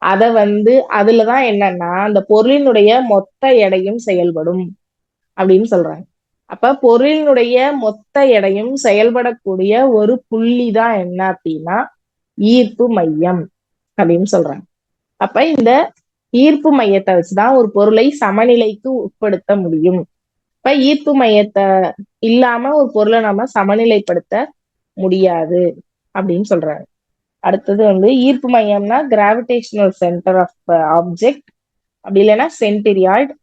அத வந்து அதுலதான் என்னன்னா அந்த பொருளினுடைய மொத்த எடையும் செயல்படும் அப்படின்னு சொல்றாங்க. அப்ப பொருளினுடைய மொத்த எடையும் செயல்படக்கூடிய ஒரு புள்ளி தான் என்ன அப்படின்னா ஈர்ப்பு மையம் அப்படின்னு சொல்றாங்க. அப்ப இந்த ஈர்ப்பு மையத்தை வச்சுதான் ஒரு பொருளை சமநிலைக்கு உட்படுத்த முடியும். இப்ப ஈர்ப்பு மையத்தை இல்லாம ஒரு பொருளை நம்ம சமநிலைப்படுத்த முடியாது அப்படின்னு சொல்றாங்க. அடுத்தது வந்து ஈர்ப்பு மையம்னா கிராவிடேஷனல் சென்டர் ஆஃப் ஆப்ஜெக்ட், அப்படி இல்லைன்னா சென்டிரியாய்டு.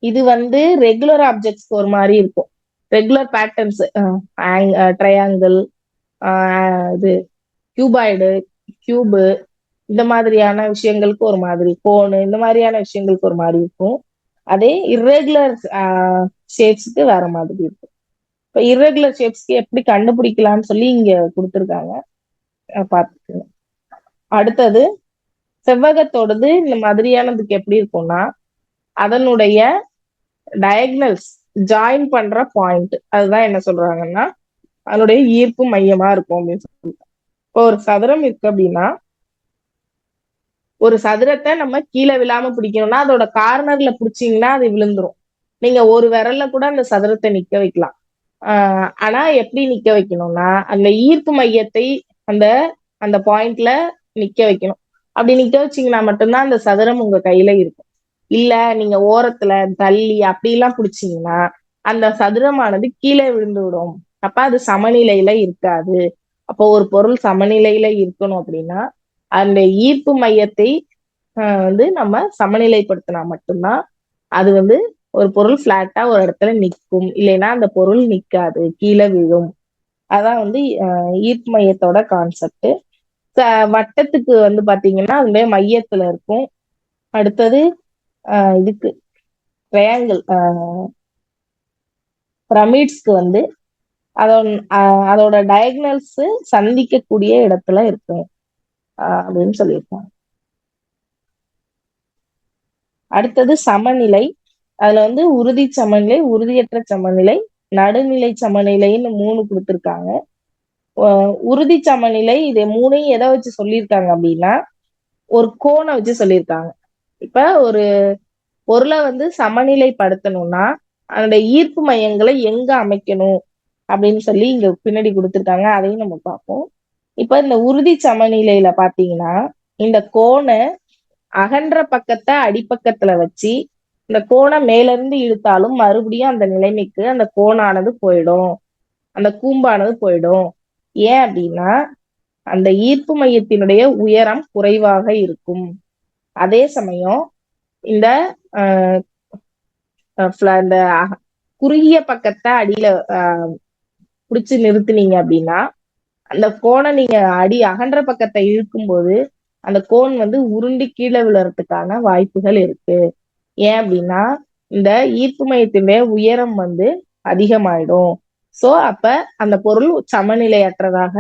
இது வந்து ரெகுலர் ஆப்ஜெக்ட்ஸ்க்கு ஒரு மாதிரி இருக்கும். ரெகுலர் பேட்டர்ன்ஸ், ட்ரையாங்கிள், இது கியூபாய்டு, கியூபு, இந்த மாதிரியான விஷயங்களுக்கு ஒரு மாதிரி, கோனு, இந்த மாதிரியான விஷயங்களுக்கு ஒரு மாதிரி இருக்கும். அதே இர்ரெகுலர் ஷேப்ஸ்க்கு வேற மாதிரி இருக்கும். இப்ப இர்ரெகுலர் ஷேப்ஸ்க்கு எப்படி கண்டுபிடிக்கலாம்னு சொல்லி இங்க கொடுத்துருக்காங்க, பார்த்துக்கோங்க. அடுத்தது செவ்வகத்தோடது இந்த மாதிரியானதுக்கு எப்படி இருக்கும்னா அதனுடைய டயக்னல்ஸ் ஜாயின் பண்ற பாயிண்ட் அதுதான் என்ன சொல்றாங்கன்னா அதனுடைய ஈர்ப்பு மையமா இருக்கும் அப்படின்னு சொல்லிட்டு. இப்போ ஒரு சதுரம் இருக்கு அப்படின்னா ஒரு சதுரத்தை நம்ம கீழே விழாம பிடிக்கணும்னா அதோட கார்னர்ல பிடிச்சீங்கன்னா அது விழுந்துரும். நீங்க ஒரு விரல்ல கூட அந்த சதுரத்தை நிக்க வைக்கலாம். ஆனா எப்படி நிக்க வைக்கணும்னா அந்த ஈர்ப்பு மையத்தை அந்த அந்த பாயிண்ட்ல நிக்க வைக்கணும். அப்படி நிக்க வச்சீங்கன்னா மட்டும்தான் அந்த சதுரம் உங்க கையில இருக்கும். இல்ல நீங்க ஓரத்துல தள்ளி அப்படி எல்லாம் பிடிச்சீங்கன்னா அந்த சதுரமானது கீழே விழுந்து விடும். அப்ப அது சமநிலையில இருக்காது. அப்போ ஒரு பொருள் சமநிலையில இருக்கணும் அப்படின்னா அந்த ஈர்ப்பு மையத்தை வந்து நம்ம சமநிலைப்படுத்தினா மட்டும்தான் அது வந்து ஒரு பொருள் பிளாட்டா ஒரு இடத்துல நிற்கும். இல்லைன்னா அந்த பொருள் நிக்காது, கீழே விழும். அதான் வந்து ஈர்ப்பு மையத்தோட கான்செப்ட். வட்டத்துக்கு வந்து பாத்தீங்கன்னா அதனுடைய மையத்துல இருக்கும். அடுத்தது இதுக்கு ட்ரையாங்கிள், பிரமிட்ஸ்க்கு வந்து அதோட டயக்னல்ஸ் சந்திக்கக்கூடிய இடத்துல இருக்கும் அப்படின்னு சொல்லியிருக்காங்க. அடுத்தது சமநிலை. அதுல வந்து உறுதி சமநிலை, உறுதியற்ற சமநிலை, நடுநிலை சமநிலைன்னு 3 கொடுத்துருக்காங்க. உறுதி சமநிலை இது 3ஐயும் எதை வச்சு சொல்லியிருக்காங்க அப்படின்னா ஒரு கோணை வச்சு சொல்லியிருக்காங்க. இப்ப ஒரு பொருளை வந்து சமநிலைப்படுத்தணும்னா அதோட ஈர்ப்பு மையங்களை எங்க அமைக்கணும் அப்படின்னு சொல்லி இங்க பின்னாடி கொடுத்துருக்காங்க, அதையும் நம்ம பார்ப்போம். இப்ப இந்த உறுதி சமநிலையில பாத்தீங்கன்னா இந்த கோணை அகன்ற பக்கத்தை அடிப்பக்கத்துல வச்சு இந்த கோணை மேல இருந்து இழுத்தாலும் மறுபடியும் அந்த நிலைமைக்கு அந்த கோணானது போயிடும், அந்த கூம்பானது போயிடும். ஏன் அப்படின்னா அந்த ஈர்ப்பு மையத்தினுடைய உயரம் குறைவாக இருக்கும். அதே சமயம் இந்த இந்த குறுகிய பக்கத்தை அடியில பிடிச்சு நிறுத்துனீங்க அப்படின்னா அந்த கோணை நீங்க அகன்ற பக்கத்தை இழுக்கும் போது அந்த கோன் வந்து உருண்டி கீழே விழுறதுக்கான வாய்ப்புகள் இருக்கு. ஏன் அப்படின்னா இந்த ஈர்ப்பு மையத்தினுடைய உயரம் வந்து அதிகமாயிடும். சோ அப்ப அந்த பொருள் சமநிலையற்றதாக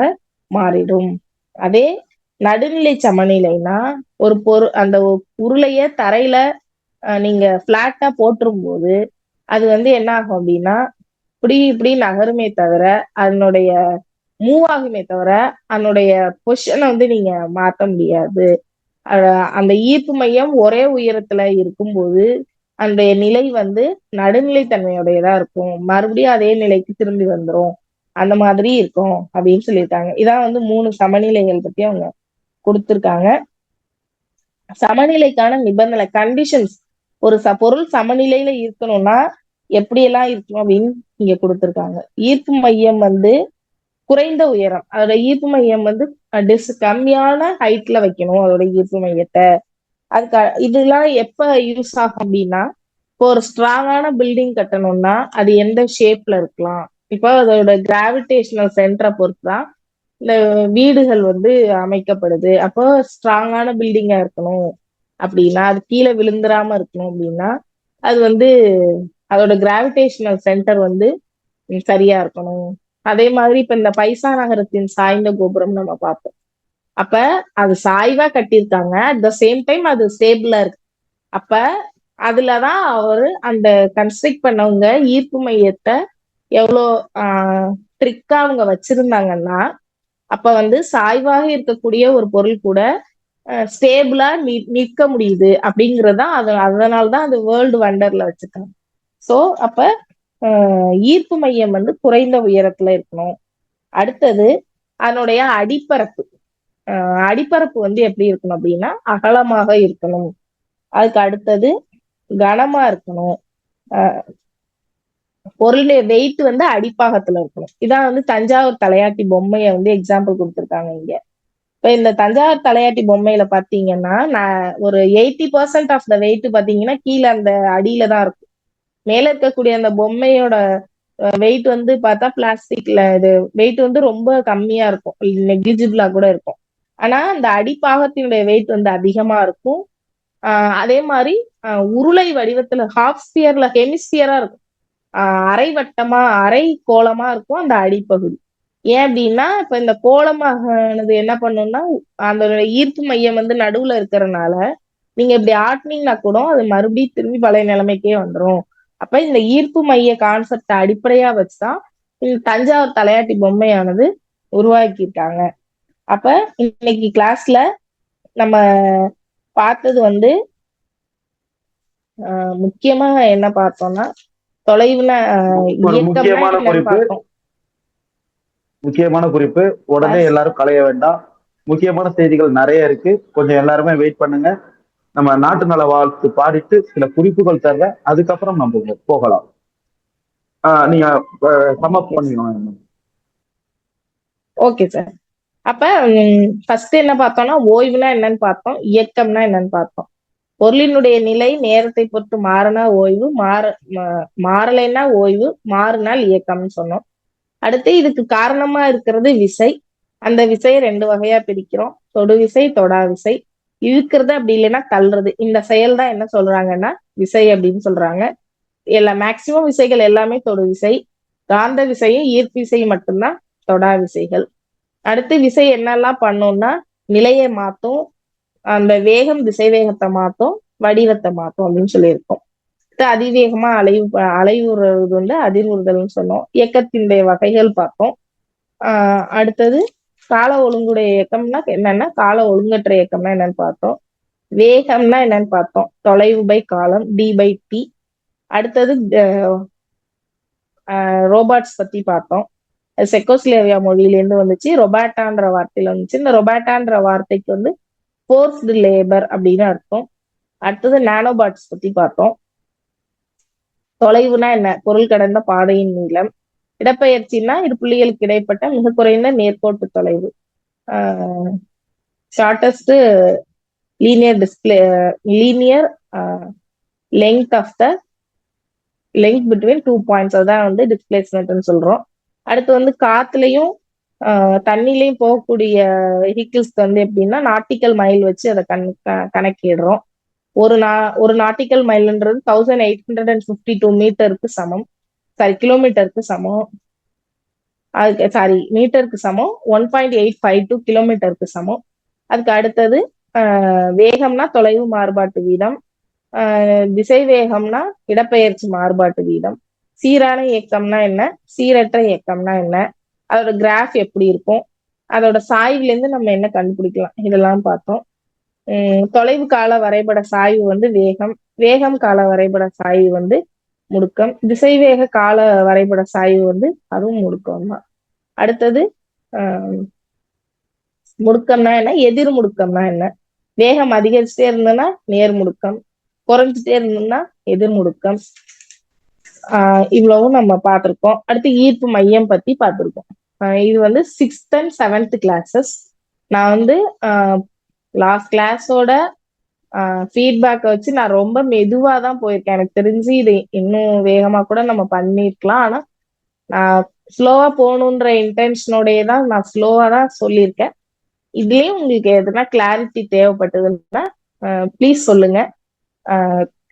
மாறிடும். அதே நடுநிலை சமநிலைனா ஒரு பொருள் அந்த உருளைய தரையில நீங்க பிளாட்டா போட்டுரும் போது அது வந்து என்ன ஆகும் அப்படின்னா இப்படி இப்படி நகருமே தவிர அதனுடைய மூவ் ஆகுமே தவிர அதனுடைய பொசிஷனை வந்து நீங்க மாத்த முடியாது. அந்த ஈர்ப்பு மையம் ஒரே உயரத்துல இருக்கும்போது அந்த நிலை வந்து நடுநிலைத்தன்மையுடையதா இருக்கும். மறுபடியும் அதே நிலைக்கு திரும்பி வந்துரும். அந்த மாதிரி இருக்கும் அப்படின்னு சொல்லியிருக்காங்க. இதான் வந்து 3 சமநிலைகள் பத்தி அவங்க கொடுத்திருக்காங்க. சமநிலைக்கான நிபந்தனை கண்டிஷன்ஸ் ஒரு பொருள் சமநிலையில இருக்கணும்னா எப்படியெல்லாம் இருக்கணும் அப்படின்னு இங்க கொடுத்திருக்காங்க. ஈர்ப்பு மையம் வந்து குறைந்த உயரம், அதோட ஈர்ப்பு மையம் வந்து கம்மியான ஹைட்ல வைக்கணும் அதோட ஈர்ப்பு மையத்தை. அதுக்கு இதெல்லாம் எப்ப யூஸ் ஆகும் அப்படின்னா, இப்போ ஒரு ஸ்ட்ராங்கான பில்டிங் கட்டணும்னா அது எந்த ஷேப்ல இருக்கலாம், இப்போ அதோட கிராவிடேஷனல் சென்டரை பொறுத்து தான் இந்த வீடுகள் வந்து அமைக்கப்படுது. அப்போ ஸ்ட்ராங்கான பில்டிங்கா இருக்கணும் அப்படின்னா, அது கீழே விழுந்துராம இருக்கணும் அப்படின்னா அது வந்து அதோட கிராவிடேஷனல் சென்டர் வந்து சரியா இருக்கணும். அதே மாதிரி இப்ப இந்த பைசா நகரத்தின் சாய்ந்த கோபுரம் நம்ம பார்ப்போம். அப்ப அது சாய்வா கட்டியிருக்காங்க, அட் த சேம் டைம் அது ஸ்டேபிளா இருக்கு. அப்ப அதுலதான் அவரு அந்த கன்ஸ்ட்ரக்ட் பண்ணவங்க ஈர்ப்பு மையத்தை எவ்வளோ ட்ரிக்கா அவங்க வச்சிருந்தாங்கன்னா, அப்ப வந்து சாய்வாக இருக்கக்கூடிய ஒரு பொருள் கூட ஸ்டேபிளா நிற்க முடியுது அப்படிங்கறதுதான் அதனாலதான் அது வேர்ல்டு வண்டர்ல வச்சிருக்காங்க. சோ அப்ப ஈர்ப்பு மையம் வந்து குறைந்த உயரத்துல இருக்கணும். அடுத்தது அதனுடைய அடிப்பரப்பு. அடிப்பரப்பு வந்து எப்படி இருக்கணும் அப்படின்னா அகலமாக இருக்கணும். அதுக்கு அடுத்தது கனமா இருக்கணும். பொருளுடைய வெயிட் வந்து அடிப்பாகத்துல இருக்கணும். இதான் வந்து தஞ்சாவூர் தலையாட்டி பொம்மையை வந்து எக்ஸாம்பிள் கொடுத்துருக்காங்க இங்க. இப்ப இந்த தஞ்சாவூர் தலையாட்டி பொம்மையில பாத்தீங்கன்னா நான் ஒரு 80% ஆஃப் த வெயிட் பாத்தீங்கன்னா கீழே அந்த அடியில தான் இருக்கும். மேல இருக்கக்கூடிய அந்த பொம்மையோட வெயிட் வந்து பார்த்தா பிளாஸ்டிக்ல இது வெயிட் வந்து ரொம்ப கம்மியா இருக்கும், நெக்லிஜிபிளா கூட இருக்கும். ஆனா அந்த அடிப்பாகத்தினுடைய வெயிட் வந்து அதிகமா இருக்கும். அதே மாதிரி உருளை வடிவத்துல ஹாஃப் ஸ்பியர்ல ஹெமிஸ்பியரா இருக்கும். அரை வட்டமா அரை கோளமா இருக்கும் அந்த அடிப்பகுதி. ஏன் அப்படின்னா இப்ப இந்த கோளமானது என்ன பண்ணும்னா அந்த ஈர்ப்பு மையம் வந்து நடுவுல இருக்கிறதுனால நீங்க இப்படி ஆட்டினீங்கன்னா கூட அது மறுபடியும் திரும்பி பழைய நிலைமைக்கே வந்துடும். அப்ப இந்த ஈர்ப்பு மைய கான்செப்ட் அடிப்படையா வச்சுதான் இந்த தஞ்சாவூர் தலையாட்டி பொம்மையானது உருவாக்கியிருக்காங்க. அப்ப இன்னைக்கு கிளாஸ்ல நம்ம பார்த்தது வந்து முக்கியமா என்ன பார்த்தோம்னா தொலைவுல ஒரு இயக்கம்னா என்னன்னு பார்த்தோம். முக்கியமான குறிப்பு, உடனே எல்லாரும் களைய வேண்டாம். முக்கியமான செய்திகள் நிறைய இருக்கு, கொஞ்சம் எல்லாருமே வெயிட் பண்ணுங்க. நம்ம நாட்டு நல வாழ்த்து பாடிட்டு சில குறிப்புகள் தர்ற, அதுக்கப்புறம் நம்ம போகலாம். நீங்க சமப் பண்ணிக்கணும். Okay sir. அப்ப ஃபர்ஸ்ட் என்ன பார்த்தோம்னா ஓய்வுனா என்னன்னு பார்த்தோம், இயக்கம்னா என்னன்னு பார்த்தோம். பொருளினுடைய நிலை நேரத்தை பொறுத்து மாறினா ஓய்வு, மாறலைன்னா ஓய்வு, மாறினால் இயக்கம்னு சொன்னோம். அடுத்து இதுக்கு காரணமா இருக்கிறது விசை. அந்த விசையை 2 வகையா பிரிக்கிறோம், தொடு விசை, தொடா விசை. இழுக்கிறது அப்படி இல்லைன்னா தள்ளுறது. இந்த செயல் தான் என்ன சொல்றாங்கன்னா விசை அப்படின்னு சொல்றாங்க. மேக்சிமம் விசைகள் எல்லாமே தொடு விசை. காந்த விசையும் ஈர்ப்பு விசை மட்டும்தான் தொடா விசைகள். அடுத்து விசை என்னெல்லாம் பண்ணும்னா நிலையை மாத்தும், அந்த வேகம் திசை வேகத்தை மாத்தும், வடிவத்தை மாத்தும் அப்படின்னு சொல்லியிருக்கோம். அதிவேகமா அலைவுறது வந்து அதிர்வுறுதல்னு சொன்னோம். இயக்கத்தினுடைய வகைகள் பார்த்தோம். அடுத்தது கால ஒழுங்குடைய இயக்கம்னா என்னன்னா கால ஒழுங்கற்ற இயக்கம்னா என்னன்னு பார்த்தோம். வேகம்னா என்னன்னு பார்த்தோம், தொலைவு பை காலம், d/t. அடுத்தது ரோபாட்ஸ் பத்தி பார்த்தோம். செக்கோஸ்லேவியா மொழியிலேருந்து வந்துச்சு, ரொபாட்டான்ற வார்த்தையில வந்துச்சு. இந்த ரொபாட்டான்ற வார்த்தைக்கு வந்து ஃபோர்ஸ்டு லேபர் அப்படின்னு அர்த்தம். அடுத்தது நானோபாட்ஸ் பத்தி பார்த்தோம். தொலைவுனா என்ன, பொருள் கடந்த பாதையின் நீளம். இடப்பெயர்ச்சின்னா இரு புள்ளிகளுக்கு இடைப்பட்ட மிக குறைந்த நேர்கோட்டு தொலைவு. Shortest linear linear length of the length between 2 points, அதான் வந்து டிஸ்பிளேஸ்மெண்ட்னு சொல்றோம். அடுத்து வந்து காத்துலயும் தண்ணிலையும் போகக்கூடிய வெஹிக்கிள்ஸ் வந்து எப்படின்னா நாட்டிக்கல் மைல் வச்சு அதை கணக்கிடுறோம். ஒரு நாட்டிக்கல் மைல்ன்றது 1852 மீட்டருக்கு சமம், கிலோமீட்டருக்கு சமம். அதுக்கு மீட்டருக்கு சமம் 1.852 கிலோமீட்டருக்கு சமம். அதுக்கு அடுத்தது வேகம்னா தொலைவு மாறுபாட்டு வீதம். திசை வேகம்னா இடப்பெயர்ச்சி மாறுபாட்டு வீதம். சீரான இயக்கம்னா என்ன, சீரற்ற இயக்கம்னா என்ன, அதோட கிராஃப் எப்படி இருக்கும், அதோட சாய்வுல இருந்து நம்ம என்ன கண்டுபிடிக்கலாம், இதெல்லாம் பார்த்தோம். தொலைவு கால வரைபட சாய்வு வந்து வேகம், வேகம் கால வரைபட சாய்வு வந்து முடுக்கம், திசைவேக கால வரைபட சாய்வு வந்து அதுவும் முடுக்கம் தான். அடுத்தது முடுக்கம்னா என்ன, எதிர் முடுக்கம்னா என்ன, வேகம் அதிகரிச்சுட்டே இருந்ததுன்னா நேர் முடுக்கம், குறைஞ்சிட்டே இருந்ததுன்னா எதிர் முடுக்கம். இவ்வளவும் நம்ம பார்த்திருக்கோம். அடுத்து ஈர்ப்பு மையம் பத்தி பார்த்திருக்கோம். இது வந்து 6th and 7th கிளாஸஸ். நான் வந்து லாஸ்ட் கிளாஸோட ஃபீட்பேக் வச்சு நான் ரொம்ப மெதுவா தான் போயிருக்கேன். எனக்கு தெரிஞ்சு இது இன்னும் வேகமா கூட நம்ம பண்ணிருக்கலாம். ஆனா நான் ஸ்லோவா போகணுன்ற இன்டென்ஷனோடயே தான் நான் ஸ்லோவா தான் சொல்லியிருக்கேன். இதுலயும் உங்களுக்கு எதுனா கிளாரிட்டி தேவைப்பட்டதுன்னா ப்ளீஸ் சொல்லுங்க.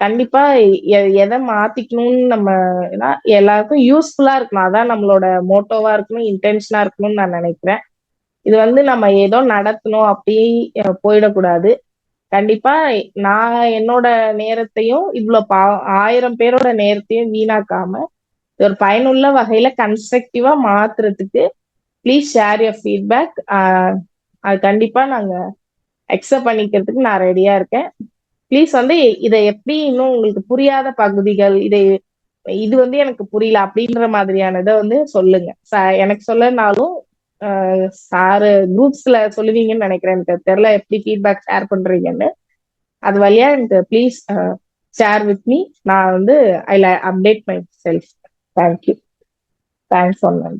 கண்டிப்பா எதை மாத்திக்கணும்னு நம்ம எல்லாருக்கும் யூஸ்ஃபுல்லா இருக்கணும். அதான் நம்மளோட மோட்டோவா இருக்கணும், இன்டென்ஷனா இருக்கணும்னு நான் நினைக்கிறேன். இது வந்து நம்ம ஏதோ நடத்தணும் அப்படி போயிடக்கூடாது. கண்டிப்பா நான் என்னோட நேரத்தையும் இவ்வளவு 1000 பேரோட நேரத்தையும் வீணாக்காம ஒரு பயனுள்ள வகையில கன்ஸ்ட்ரக்டிவா மாத்துறதுக்கு ப்ளீஸ் ஷேர் யுவர் ஃபீட்பேக். அது கண்டிப்பா நாங்க அக்செப்ட் பண்ணிக்கிறதுக்கு நான் ரெடியா இருக்கேன். ப்ளீஸ் வந்து இதை எப்படி இன்னும் உங்களுக்கு புரியாத பகுதிகள், இது வந்து எனக்கு புரியல அப்படின்ற மாதிரியானதை வந்து சொல்லுங்க. எனக்கு சொல்லனாலும் சாரு குரூப்ஸ்ல சொல்லுவீங்கன்னு நினைக்கிறேன். எனக்கு தெரியல எப்படி ஃபீட்பேக் ஷேர் பண்றீங்கன்னு. அது வழியா எனக்கு ப்ளீஸ் ஷேர் வித் மீ. நான் வந்து I update myself. Thank you. Thanks சொன்னேன்.